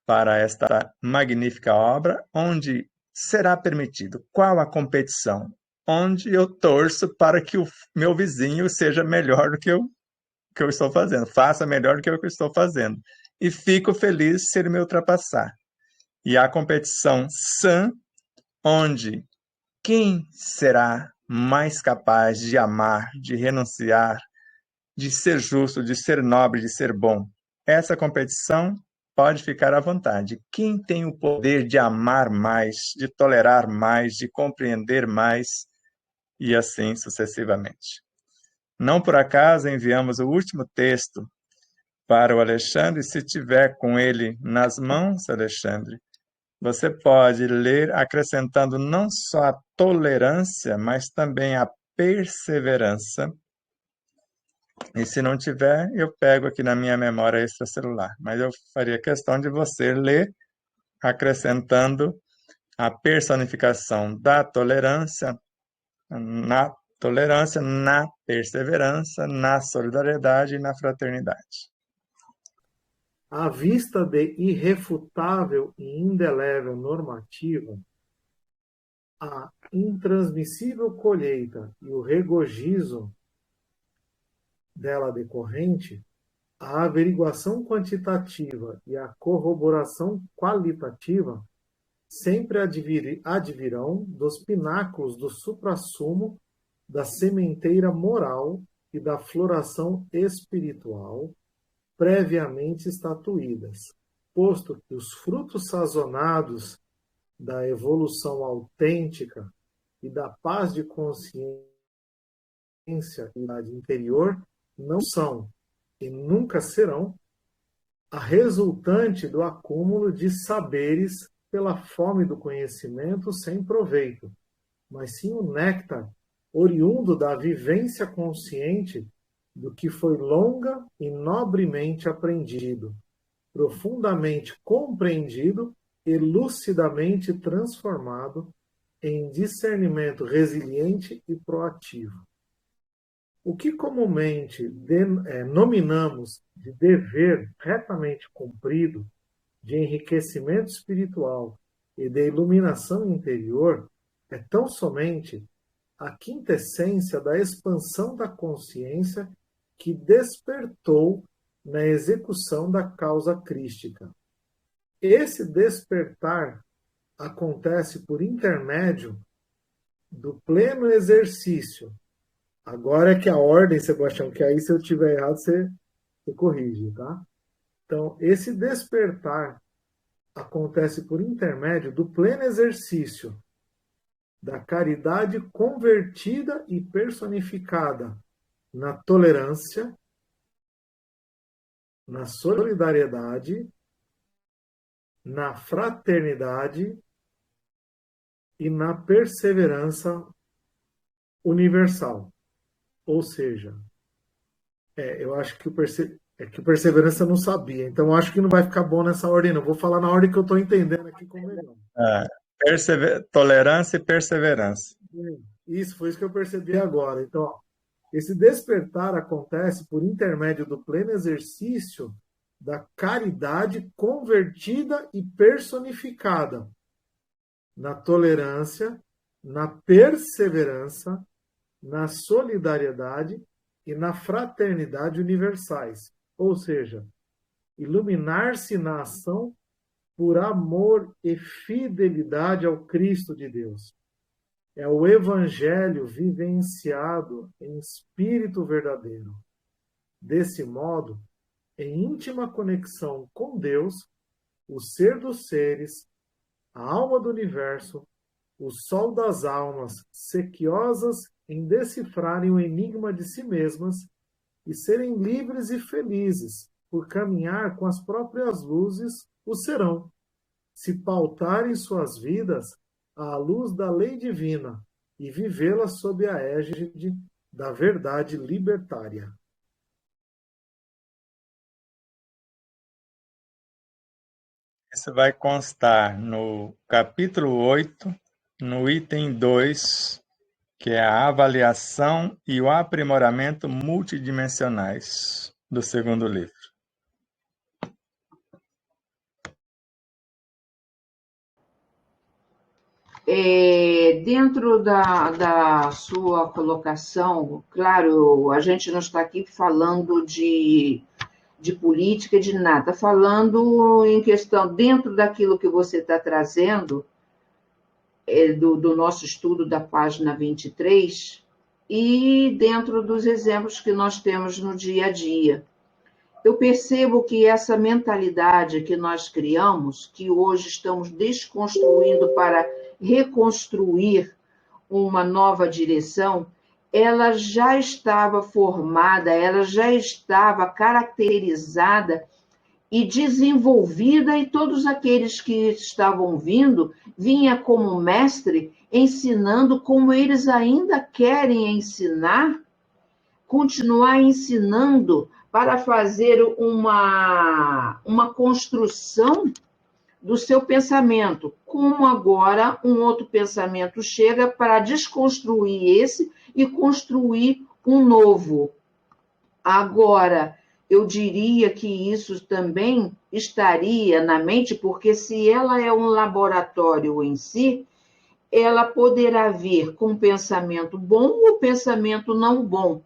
para esta magnífica obra, onde será permitido. Qual a competição? Onde eu torço para que o meu vizinho seja melhor do que eu estou fazendo, faça melhor do que eu estou fazendo. E fico feliz se ele me ultrapassar. E a competição sã, onde quem será mais capaz de amar, de renunciar, de ser justo, de ser nobre, de ser bom. Essa competição pode ficar à vontade. Quem tem o poder de amar mais, de tolerar mais, de compreender mais, e assim sucessivamente. Não por acaso enviamos o último texto para o Alexandre, se tiver com ele nas mãos, Alexandre, você pode ler acrescentando não só a tolerância, mas também a perseverança. E se não tiver, eu pego aqui na minha memória extracelular. Mas eu faria questão de você ler acrescentando a personificação da tolerância, na perseverança, na solidariedade e na fraternidade. À vista de irrefutável e indelével normativa, a intransmissível colheita e o regozijo dela decorrente, a averiguação quantitativa e a corroboração qualitativa sempre advirão dos pináculos do suprassumo da sementeira moral e da floração espiritual previamente estatuídas, posto que os frutos sazonados da evolução autêntica e da paz de consciência e interior não são e nunca serão a resultante do acúmulo de saberes pela fome do conhecimento sem proveito, mas sim o néctar oriundo da vivência consciente do que foi longa e nobremente aprendido, profundamente compreendido e lucidamente transformado em discernimento resiliente e proativo. O que comumente nominamos de dever retamente cumprido, de enriquecimento espiritual e de iluminação interior, é tão somente a quintessência da expansão da consciência que despertou na execução da causa crística. Esse despertar acontece por intermédio do pleno exercício. Agora é que a ordem, Sebastião, que aí se eu estiver errado, você corrige, tá? Então, esse despertar acontece por intermédio do pleno exercício da caridade convertida e personificada na tolerância, na solidariedade, na fraternidade e na perseverança universal. Ou seja, eu acho que o perseverança não sabia, então eu acho que não vai ficar bom nessa ordem, não. Vou falar na ordem que eu estou entendendo aqui como melhor. Tolerância e perseverança. Isso, foi isso que eu percebi agora. Então, ó, esse despertar acontece por intermédio do pleno exercício da caridade convertida e personificada na tolerância, na perseverança, na solidariedade e na fraternidade universais. Ou seja, iluminar-se na ação por amor e fidelidade ao Cristo de Deus. É o Evangelho vivenciado em espírito verdadeiro. Desse modo, em íntima conexão com Deus, o ser dos seres, a alma do universo, o sol das almas, sequiosas em decifrarem o enigma de si mesmas e serem livres e felizes por caminhar com as próprias luzes, o serão, se pautarem suas vidas à luz da lei divina e vivê-la sob a égide da verdade libertária. Isso vai constar no capítulo 8, no item 2, que é a avaliação e o aprimoramento multidimensionais do segundo livro. Dentro da sua colocação, claro, a gente não está aqui falando de política, de nada, falando em questão, dentro daquilo que você está trazendo, do nosso estudo da página 23, e dentro dos exemplos que nós temos no dia a dia. Eu percebo que essa mentalidade que nós criamos, que hoje estamos desconstruindo para reconstruir uma nova direção, ela já estava formada, ela já estava caracterizada e desenvolvida, e todos aqueles que estavam vindo, vinha como mestre, ensinando como eles ainda querem ensinar, continuar ensinando para fazer uma construção do seu pensamento, como agora um outro pensamento chega para desconstruir esse e construir um novo. Agora, eu diria que isso também estaria na mente, porque se ela é um laboratório em si, ela poderá vir com pensamento bom ou pensamento não bom.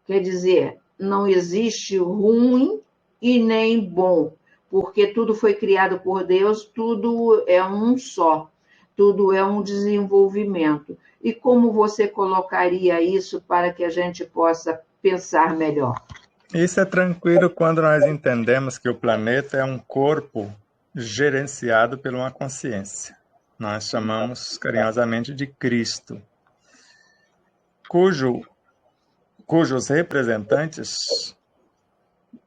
Quer dizer, não existe ruim e nem bom, porque tudo foi criado por Deus, tudo é um só, tudo é um desenvolvimento. E como você colocaria isso para que a gente possa pensar melhor? Isso é tranquilo quando nós entendemos que o planeta é um corpo gerenciado por uma consciência. Nós chamamos carinhosamente de Cristo, cujos representantes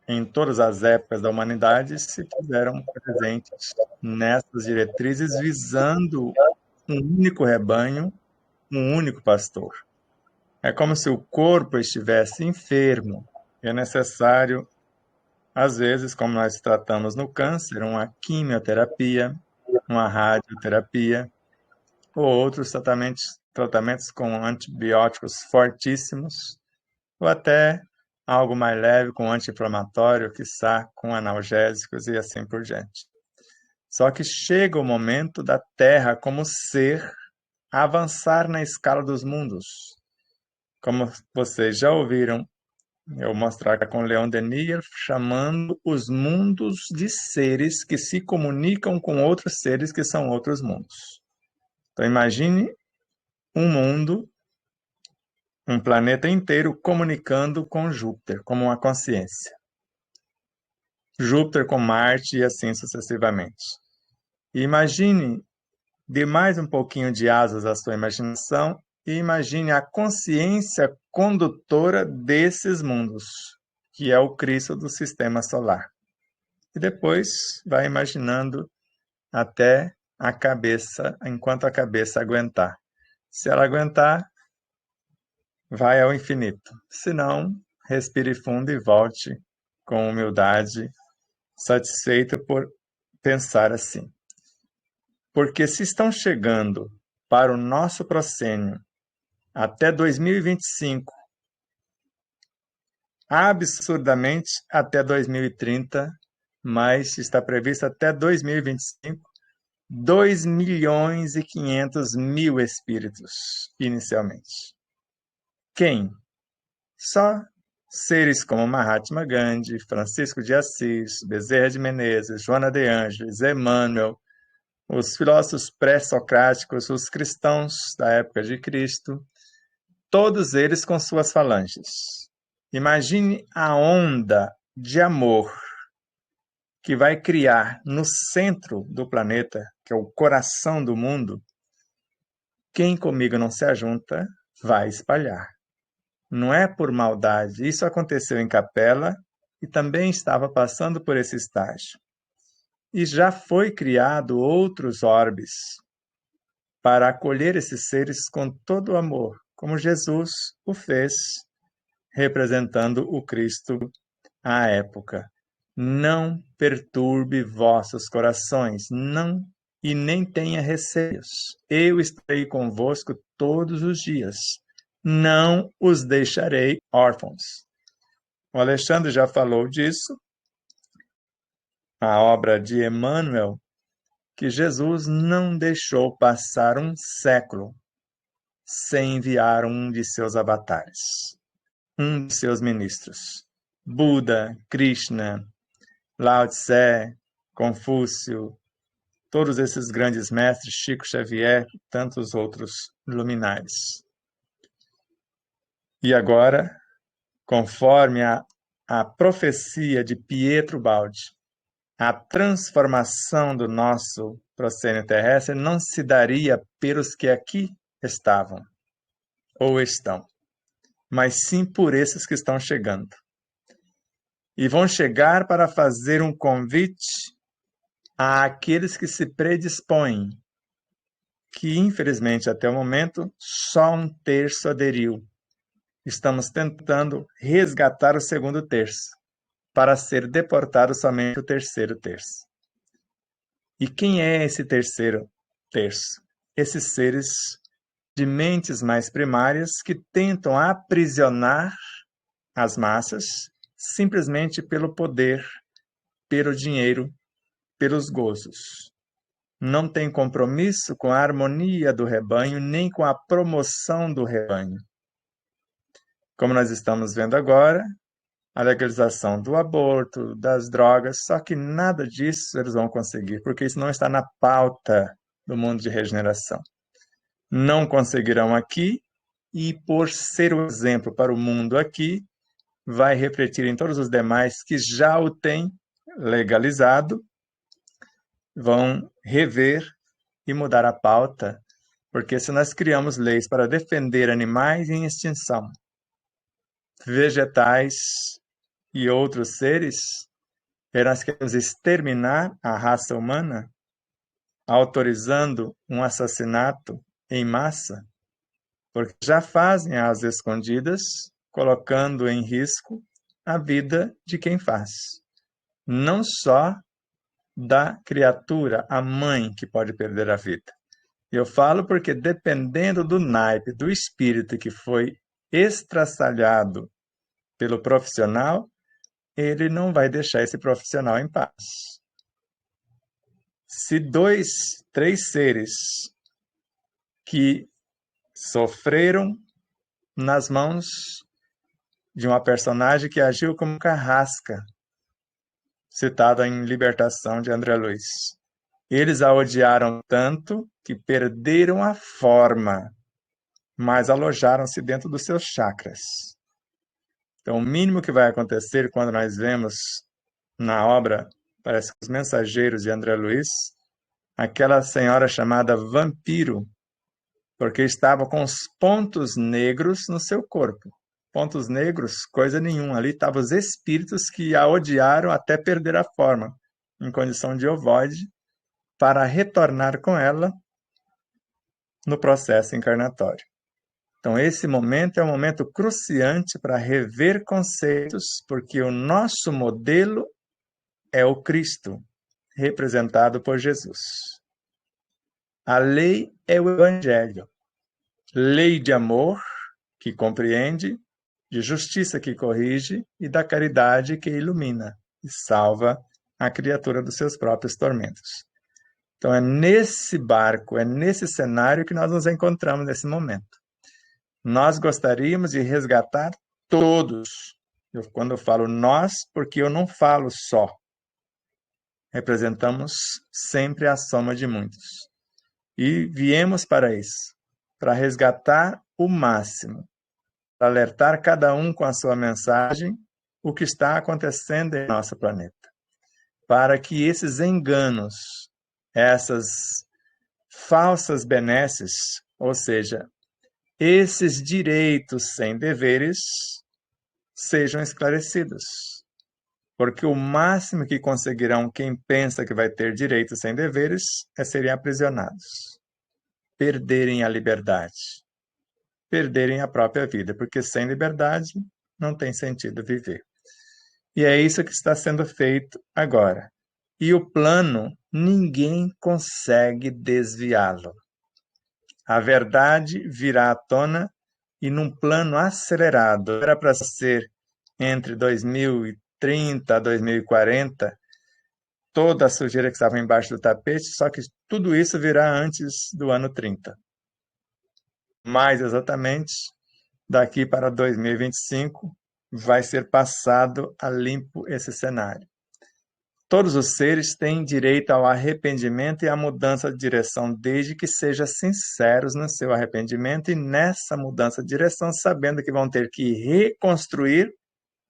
em todas as épocas da humanidade se fizeram presentes nessas diretrizes, visando um único rebanho, um único pastor. É como se o corpo estivesse enfermo. É necessário, às vezes, como nós tratamos no câncer, uma quimioterapia, uma radioterapia, ou outros tratamentos com antibióticos fortíssimos, ou até algo mais leve, com anti-inflamatório, quiçá com analgésicos e assim por diante. Só que chega o momento da Terra como ser avançar na escala dos mundos. Como vocês já ouviram eu mostrar com Leon Denis, chamando os mundos de seres que se comunicam com outros seres que são outros mundos. Então imagine um mundo, um planeta inteiro comunicando com Júpiter, como uma consciência. Júpiter com Marte e assim sucessivamente. E imagine, dê mais um pouquinho de asas à sua imaginação e imagine a consciência condutora desses mundos, que é o Cristo do sistema solar. E depois vai imaginando até a cabeça, enquanto a cabeça aguentar. Se ela aguentar, vai ao infinito. Se não, respire fundo e volte com humildade, satisfeito por pensar assim. Porque se estão chegando para o nosso proscênio até 2025, absurdamente até 2030, mas está previsto até 2025, 2.500.000 espíritos, inicialmente. Quem? Só seres como Mahatma Gandhi, Francisco de Assis, Bezerra de Menezes, Joana de Ângeles, Emmanuel, os filósofos pré-socráticos, os cristãos da época de Cristo, todos eles com suas falanges. Imagine a onda de amor que vai criar no centro do planeta, que é o coração do mundo. Quem comigo não se ajunta, vai espalhar. Não é por maldade. Isso aconteceu em Capela e também estava passando por esse estágio. E já foi criado outros orbes para acolher esses seres com todo o amor, como Jesus o fez, representando o Cristo à época. Não perturbe vossos corações, não, e nem tenha receios. Eu estarei convosco todos os dias. Não os deixarei órfãos. O Alexandre já falou disso, a obra de Emmanuel, que Jesus não deixou passar um século sem enviar um de seus avatares, um de seus ministros. Buda, Krishna, Lao Tse, Confúcio, todos esses grandes mestres, Chico Xavier e tantos outros luminares. E agora, conforme a profecia de Pietro Baldi, a transformação do nosso proscênio terrestre não se daria pelos que aqui estavam ou estão. mas sim por esses que estão chegando. E vão chegar para fazer um convite àqueles que se predispõem, que infelizmente até o momento só um terço aderiu. Estamos tentando resgatar o segundo terço, para ser deportado somente o terceiro terço. E quem é esse terceiro terço? Esses seres de mentes mais primárias que tentam aprisionar as massas simplesmente pelo poder, pelo dinheiro, pelos gozos. Não tem compromisso com a harmonia do rebanho, nem com a promoção do rebanho. Como nós estamos vendo agora, a legalização do aborto, das drogas, só que nada disso eles vão conseguir, porque isso não está na pauta do mundo de regeneração. Não conseguirão aqui, e por ser o exemplo para o mundo aqui, vai refletir em todos os demais que já o têm legalizado, vão rever e mudar a pauta, porque se nós criamos leis para defender animais em extinção, vegetais e outros seres, e nós queremos exterminar a raça humana, autorizando um assassinato em massa, porque já fazem às escondidas, colocando em risco a vida de quem faz. Não só da criatura, a mãe, que pode perder a vida. Eu falo porque dependendo do naipe, do espírito que foi estraçalhado pelo profissional, ele não vai deixar esse profissional em paz. Se 2, 3 seres que sofreram nas mãos de uma personagem que agiu como carrasca, citada em Libertação de André Luiz, eles a odiaram tanto que perderam a forma, mas alojaram-se dentro dos seus chakras. Então, o mínimo que vai acontecer quando nós vemos na obra, parece que Os Mensageiros de André Luiz, aquela senhora chamada Vampiro, porque estava com os pontos negros no seu corpo. Pontos negros, coisa nenhuma. Ali estavam os espíritos que a odiaram até perder a forma, em condição de ovoide, para retornar com ela no processo encarnatório. Então, esse momento é um momento cruciante para rever conceitos, porque o nosso modelo é o Cristo, representado por Jesus. A lei é o Evangelho. Lei de amor, que compreende, de justiça que corrige e da caridade que ilumina e salva a criatura dos seus próprios tormentos. Então, é nesse barco, é nesse cenário que nós nos encontramos nesse momento. Nós gostaríamos de resgatar todos. Quando eu falo nós, porque eu não falo só. Representamos sempre a soma de muitos. E viemos para isso, para resgatar o máximo, para alertar cada um com a sua mensagem o que está acontecendo em nosso planeta, para que esses enganos, essas falsas benesses, ou seja, esses direitos sem deveres, sejam esclarecidos. Porque o máximo que conseguirão quem pensa que vai ter direitos sem deveres é serem aprisionados, perderem a liberdade, perderem a própria vida, porque sem liberdade não tem sentido viver. E é isso que está sendo feito agora. E o plano, ninguém consegue desviá-lo. A verdade virá à tona e num plano acelerado. Era para ser entre 2030 a 2040, toda a sujeira que estava embaixo do tapete, só que tudo isso virá antes do ano 30. Mais exatamente, daqui para 2025, vai ser passado a limpo esse cenário. Todos os seres têm direito ao arrependimento e à mudança de direção, desde que sejam sinceros no seu arrependimento e nessa mudança de direção, sabendo que vão ter que reconstruir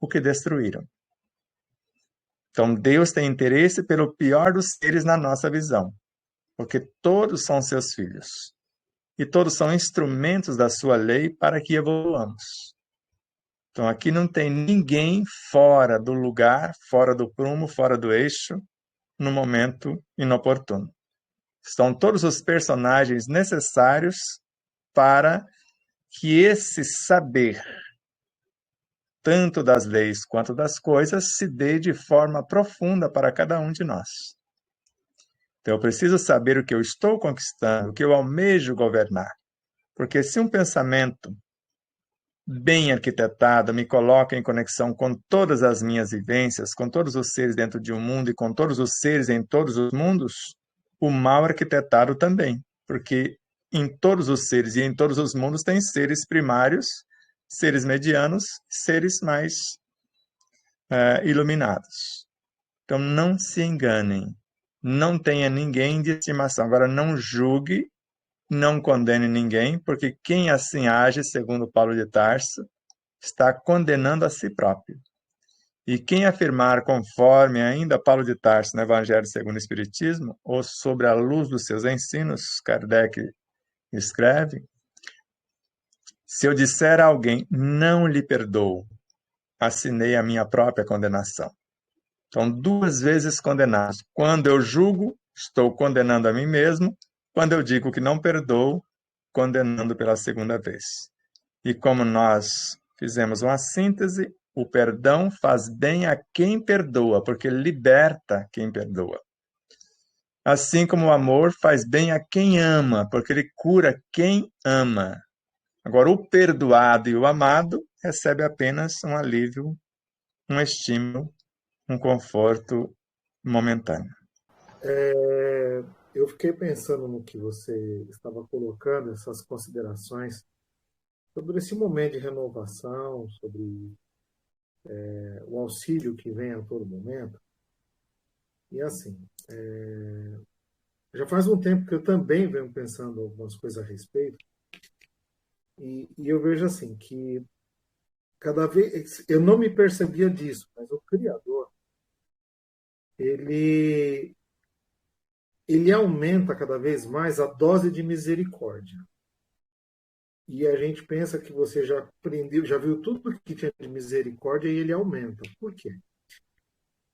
o que destruíram. Então, Deus tem interesse pelo pior dos seres na nossa visão, porque todos são seus filhos e todos são instrumentos da sua lei para que evoluamos. Então, aqui não tem ninguém fora do lugar, fora do prumo, fora do eixo, no momento inoportuno. Estão todos os personagens necessários para que esse saber, tanto das leis quanto das coisas, se dê de forma profunda para cada um de nós. Então, eu preciso saber o que eu estou conquistando, o que eu almejo governar. Porque se um pensamento bem arquitetado me coloca em conexão com todas as minhas vivências, com todos os seres dentro de um mundo e com todos os seres em todos os mundos, o mal arquitetado também. Porque em todos os seres e em todos os mundos tem seres primários, seres medianos, seres mais iluminados. Então, não se enganem. Não tenha ninguém de estimação. Agora, não julgue, não condene ninguém, porque quem assim age, segundo Paulo de Tarso, está condenando a si próprio. E quem afirmar, conforme ainda Paulo de Tarso no Evangelho segundo o Espiritismo, ou sobre a luz dos seus ensinos, Kardec escreve, se eu disser a alguém, não lhe perdoo, assinei a minha própria condenação. Então, 2 vezes condenados. Quando eu julgo, estou condenando a mim mesmo. Quando eu digo que não perdoo, condenando pela segunda vez. E como nós fizemos uma síntese, o perdão faz bem a quem perdoa, porque liberta quem perdoa. Assim como o amor faz bem a quem ama, porque ele cura quem ama. Agora, o perdoado e o amado recebe apenas um alívio, um estímulo, um conforto momentâneo. Eu fiquei pensando no que você estava colocando, essas considerações sobre esse momento de renovação, sobre o auxílio que vem a todo momento. E assim, já faz um tempo que eu também venho pensando algumas coisas a respeito, e eu vejo assim, que cada vez, eu não me percebia disso, mas o Criador, ele aumenta cada vez mais a dose de misericórdia. E a gente pensa que você já aprendeu, já viu tudo que tinha de misericórdia e ele aumenta. Por quê?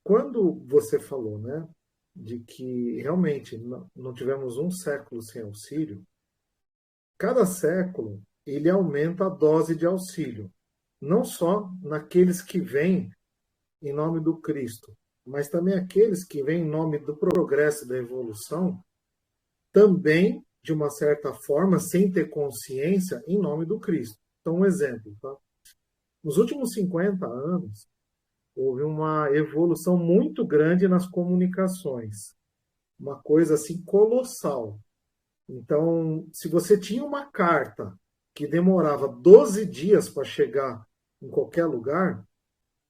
Quando você falou, né, de que realmente não tivemos um século sem auxílio, cada século ele aumenta a dose de auxílio, não só naqueles que vêm em nome do Cristo, mas também aqueles que vêm em nome do progresso e da evolução, também, de uma certa forma, sem ter consciência, em nome do Cristo. Então, um exemplo. Tá? Nos últimos 50 anos, houve uma evolução muito grande nas comunicações. Uma coisa assim colossal. Então, se você tinha uma carta que demorava 12 dias para chegar em qualquer lugar,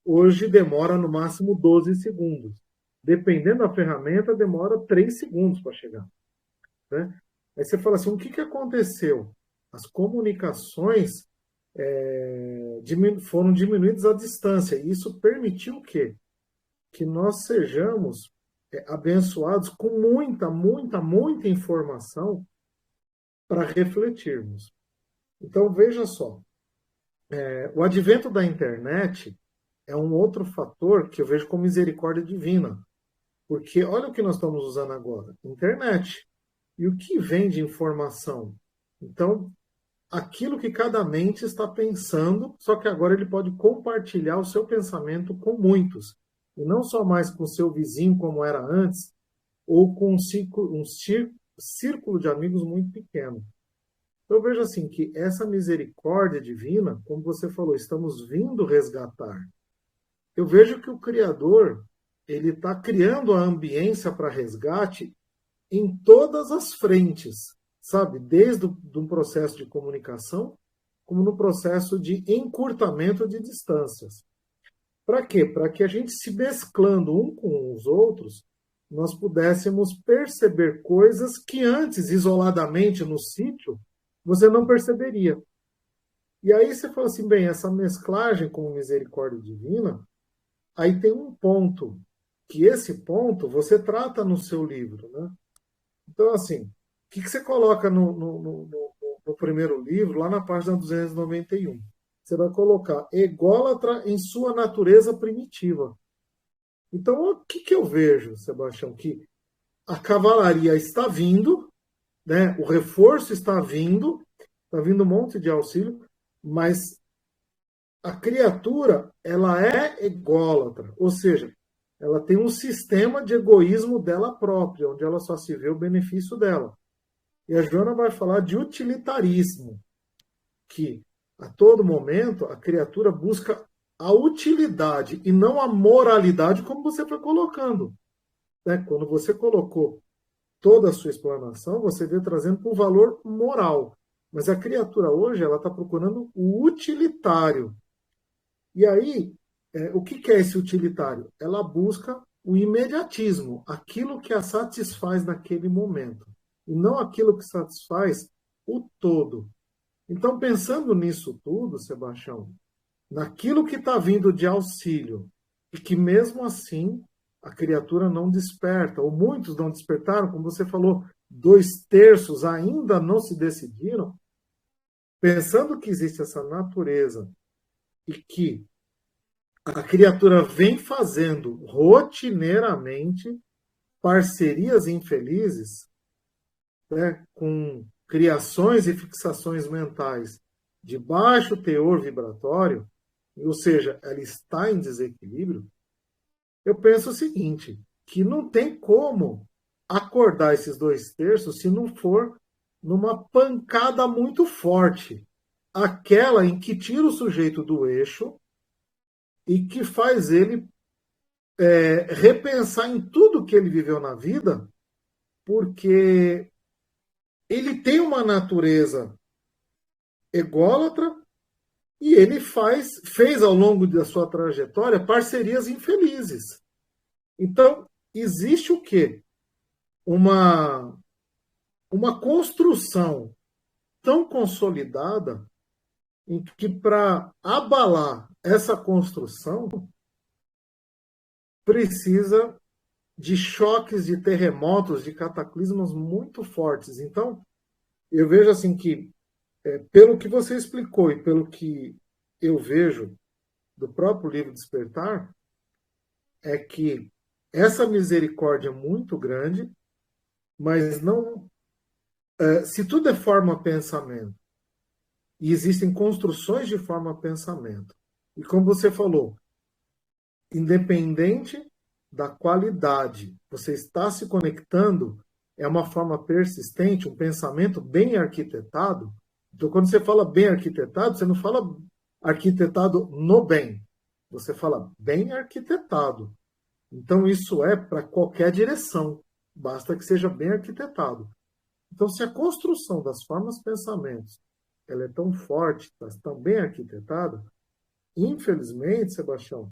hoje demora no máximo 12 segundos. Dependendo da ferramenta, demora 3 segundos para chegar. Né? Aí você fala assim, o que aconteceu? As comunicações foram diminuídas à distância. E isso permitiu o quê? Que nós sejamos abençoados com muita, muita, muita informação para refletirmos. Então, veja só. O advento da internet é um outro fator que eu vejo como misericórdia divina. Porque olha o que nós estamos usando agora. Internet. E o que vem de informação? Então, aquilo que cada mente está pensando, só que agora ele pode compartilhar o seu pensamento com muitos. E não só mais com o seu vizinho, como era antes, ou com um círculo de amigos muito pequeno. Eu vejo assim que essa misericórdia divina, como você falou, estamos vindo resgatar. Eu vejo que o Criador ele está criando a ambiência para resgate em todas as frentes, sabe? Desde um processo de comunicação, como no processo de encurtamento de distâncias. Para quê? Para que a gente se mesclando um com os outros, nós pudéssemos perceber coisas que antes, isoladamente no sítio, você não perceberia. E aí você fala assim, bem, essa mesclagem com misericórdia divina, aí tem um ponto, que esse ponto você trata no seu livro, né? Então, assim, o que você coloca no primeiro livro, lá na página 291? você vai colocar ególatra em sua natureza primitiva. Então, o que eu vejo, Sebastião? Que a cavalaria está vindo, né? O reforço está vindo um monte de auxílio, mas a criatura, ela é ególatra, ou seja, ela tem um sistema de egoísmo dela própria, onde ela só se vê o benefício dela. E a Joana vai falar de utilitarismo, que a todo momento a criatura busca a utilidade e não a moralidade, como você foi colocando. Né? Quando você colocou toda a sua explanação, você veio trazendo para o valor moral. Mas a criatura hoje ela está procurando o utilitário. E aí, o que é esse utilitário? Ela busca o imediatismo, aquilo que a satisfaz naquele momento, e não aquilo que satisfaz o todo. Então, pensando nisso tudo, Sebastião, naquilo que está vindo de auxílio, e que mesmo assim a criatura não desperta, ou muitos não despertaram, como você falou, 2/3 ainda não se decidiram, pensando que existe essa natureza e que a criatura vem fazendo rotineiramente parcerias infelizes, né, com criações e fixações mentais de baixo teor vibratório, ou seja, ela está em desequilíbrio, eu penso o seguinte, que não tem como acordar esses 2/3 se não for numa pancada muito forte, aquela em que tira o sujeito do eixo e que faz ele repensar em tudo que ele viveu na vida, porque ele tem uma natureza ególatra e ele fez ao longo da sua trajetória parcerias infelizes. Então, existe o quê? Uma construção tão consolidada em que, para abalar essa construção, precisa de choques, de terremotos, de cataclismos muito fortes. Então, eu vejo assim que, pelo que você explicou e pelo que eu vejo do próprio livro Despertar, é que essa misericórdia é muito grande, mas não. Se tudo é forma-pensamento, e existem construções de forma-pensamento, e como você falou, independente da qualidade, você está se conectando, é uma forma persistente, um pensamento bem arquitetado. Então, quando você fala bem arquitetado, você não fala arquitetado no bem, você fala bem arquitetado. Então, isso é para qualquer direção, basta que seja bem arquitetado. Então, se a construção das formas pensamentos ela é tão forte, tão bem arquitetada, infelizmente, Sebastião,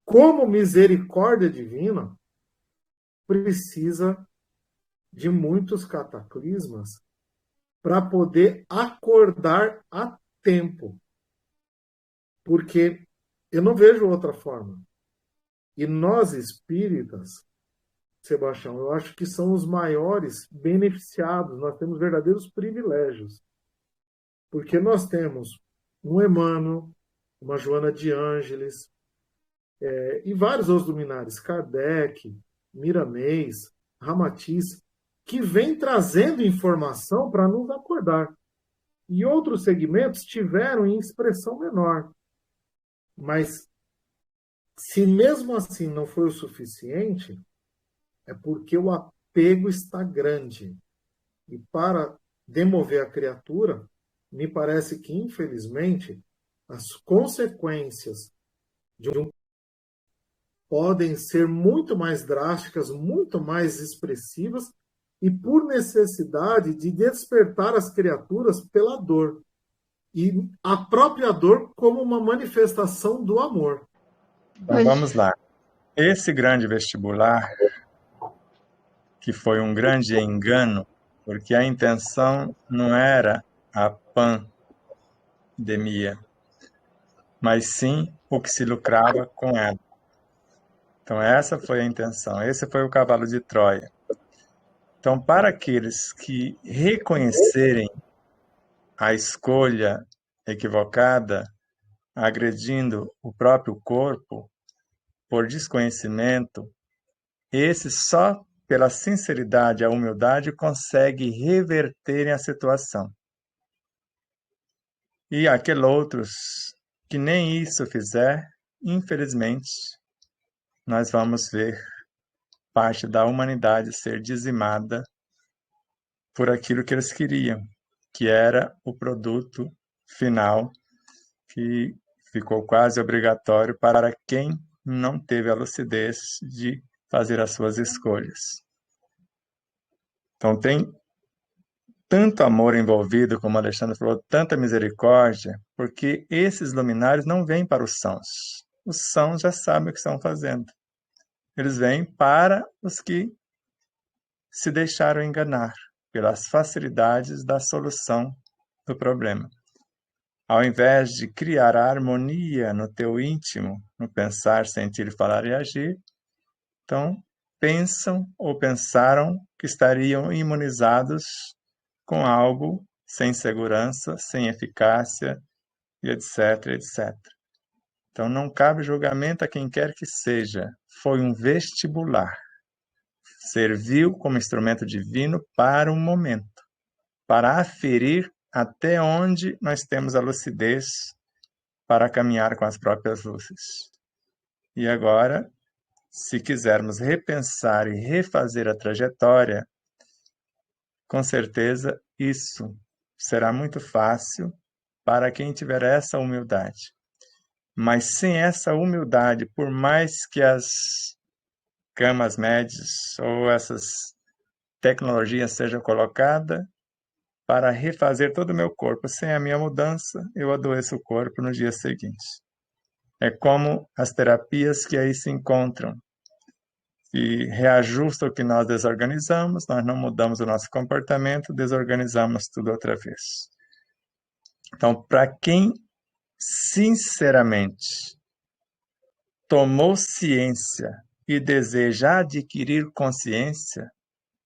como misericórdia divina, precisa de muitos cataclismas para poder acordar a tempo. Porque eu não vejo outra forma. E nós espíritas, Sebastião, eu acho que são os maiores beneficiados, nós temos verdadeiros privilégios. Porque nós temos um Emmanuel, uma Joana de Ângeles, e vários outros luminares, Kardec, Miramês, Ramatiz, que vem trazendo informação para nos acordar. E outros segmentos tiveram em expressão menor. Mas, se mesmo assim não foi o suficiente, é porque o apego está grande. E para demover a criatura, me parece que, infelizmente, as consequências de um podem ser muito mais drásticas, muito mais expressivas, e por necessidade de despertar as criaturas pela dor. E a própria dor como uma manifestação do amor. Então vamos lá. Esse grande vestibular, que foi um grande engano, porque a intenção não era a pandemia, mas sim o que se lucrava com ela. Então essa foi a intenção, esse foi o cavalo de Troia. Então, para aqueles que reconhecerem a escolha equivocada, agredindo o próprio corpo por desconhecimento, esse só pela sinceridade e a humildade consegue reverterem a situação. E aqueles outros que nem isso fizer, infelizmente, nós vamos ver parte da humanidade ser dizimada por aquilo que eles queriam, que era o produto final que ficou quase obrigatório para quem não teve a lucidez de fazer as suas escolhas. Então tem tanto amor envolvido, como o Alexandre falou, tanta misericórdia, porque esses luminares não vêm para os sãos. Os sãos já sabem o que estão fazendo. Eles vêm para os que se deixaram enganar pelas facilidades da solução do problema. Ao invés de criar a harmonia no teu íntimo, no pensar, sentir, falar e agir, então pensam ou pensaram que estariam imunizados com algo sem segurança, sem eficácia, e etc, etc. Então não cabe julgamento a quem quer que seja. Foi um vestibular. Serviu como instrumento divino para um momento, para aferir até onde nós temos a lucidez para caminhar com as próprias luzes. E agora, se quisermos repensar e refazer a trajetória, com certeza isso será muito fácil para quem tiver essa humildade. Mas sem essa humildade, por mais que as camas médias ou essas tecnologias sejam colocadas, para refazer todo o meu corpo. Sem a minha mudança, eu adoeço o corpo no dia seguinte. É como as terapias que aí se encontram. E reajusta o que nós desorganizamos, nós não mudamos o nosso comportamento, desorganizamos tudo outra vez. Então, para quem sinceramente tomou ciência e deseja adquirir consciência,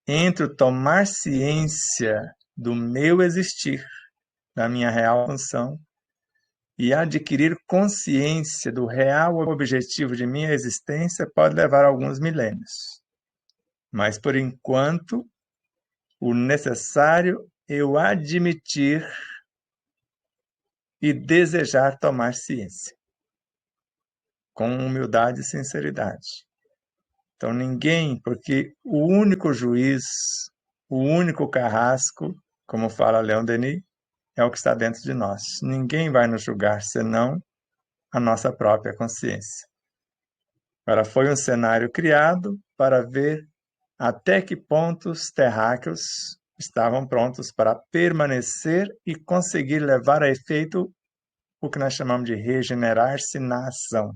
entre o tomar ciência do meu existir, da minha real função, e adquirir consciência do real objetivo de minha existência pode levar alguns milênios. Mas, por enquanto, o necessário é eu admitir e desejar tomar ciência, com humildade e sinceridade. Então, ninguém, porque o único juiz, o único carrasco, como fala Leon Denis, é o que está dentro de nós. Ninguém vai nos julgar senão a nossa própria consciência. Agora, foi um cenário criado para ver até que ponto os terráqueos estavam prontos para permanecer e conseguir levar a efeito o que nós chamamos de regenerar-se na ação.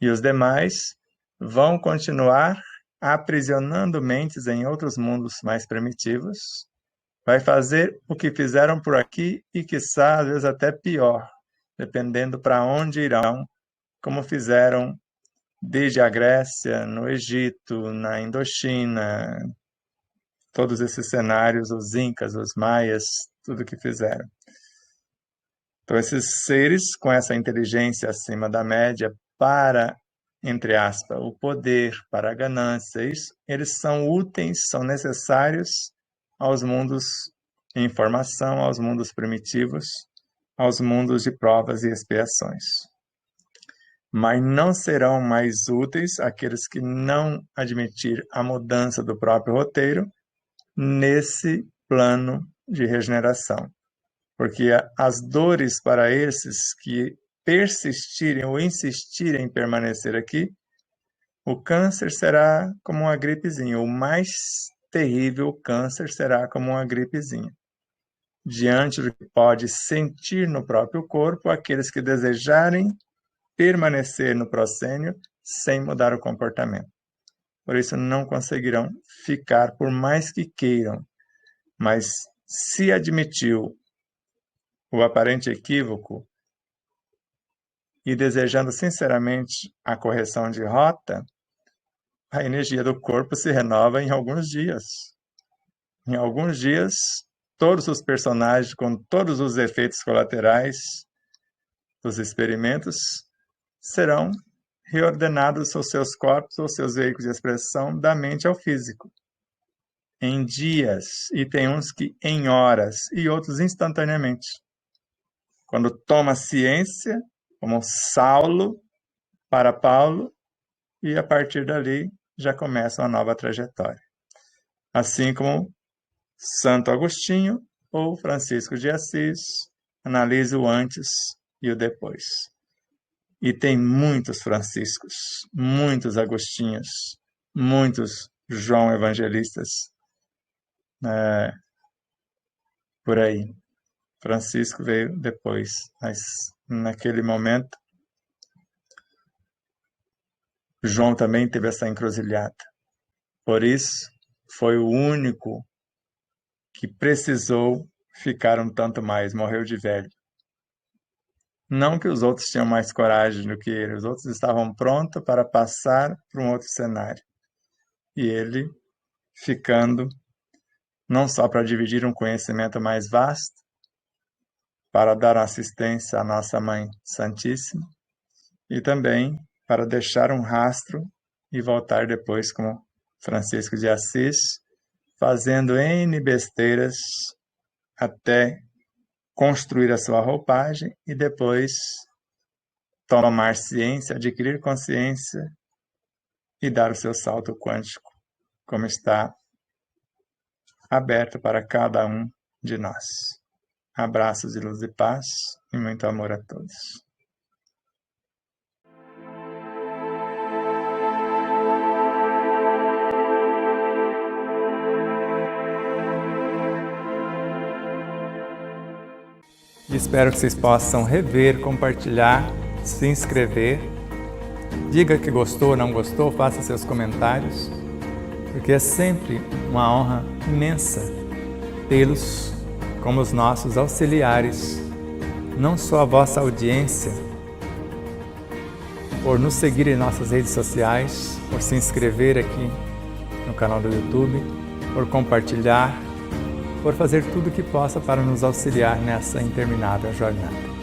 E os demais vão continuar aprisionando mentes em outros mundos mais primitivos, vai fazer o que fizeram por aqui e, quiçá, às vezes até pior, dependendo para onde irão, como fizeram desde a Grécia, no Egito, na Indochina, todos esses cenários, os incas, os maias, tudo que fizeram. Então, esses seres com essa inteligência acima da média para, entre aspas, o poder, para a ganância, eles são úteis, são necessários aos mundos em informação, aos mundos primitivos, aos mundos de provas e expiações. Mas não serão mais úteis aqueles que não admitir a mudança do próprio roteiro nesse plano de regeneração. Porque as dores para esses que persistirem ou insistirem em permanecer aqui, o câncer será como uma gripezinha. O mais terrível câncer será como uma gripezinha. Diante do que pode sentir no próprio corpo, aqueles que desejarem permanecer no proscênio sem mudar o comportamento. Por isso não conseguirão ficar por mais que queiram. Mas se admitiu o aparente equívoco e desejando sinceramente a correção de rota, a energia do corpo se renova em alguns dias. Em alguns dias, todos os personagens com todos os efeitos colaterais dos experimentos serão reordenados os seus corpos ou seus veículos de expressão da mente ao físico, em dias, e tem uns que em horas, e outros instantaneamente. Quando toma ciência, como Saulo para Paulo, e a partir dali já começa uma nova trajetória. Assim como Santo Agostinho ou Francisco de Assis, analisa o antes e o depois. E tem muitos Franciscos, muitos Agostinhos, muitos João Evangelistas por aí. Francisco veio depois, mas naquele momento João também teve essa encruzilhada. Por isso, foi o único que precisou ficar um tanto mais, morreu de velho. Não que os outros tinham mais coragem do que ele, os outros estavam prontos para passar para um outro cenário. E ele ficando, não só para dividir um conhecimento mais vasto, para dar assistência à nossa Mãe Santíssima, e também para deixar um rastro e voltar depois como Francisco de Assis, fazendo N besteiras até construir a sua roupagem e depois tomar ciência, adquirir consciência e dar o seu salto quântico, como está aberto para cada um de nós. Abraços de luz e paz e muito amor a todos. E espero que vocês possam rever, compartilhar, se inscrever. Diga que gostou ou não gostou, faça seus comentários, porque é sempre uma honra imensa tê-los como os nossos auxiliares, não só a vossa audiência, por nos seguir em nossas redes sociais, por se inscrever aqui no canal do YouTube, por compartilhar, por fazer tudo o que possa para nos auxiliar nessa interminável jornada.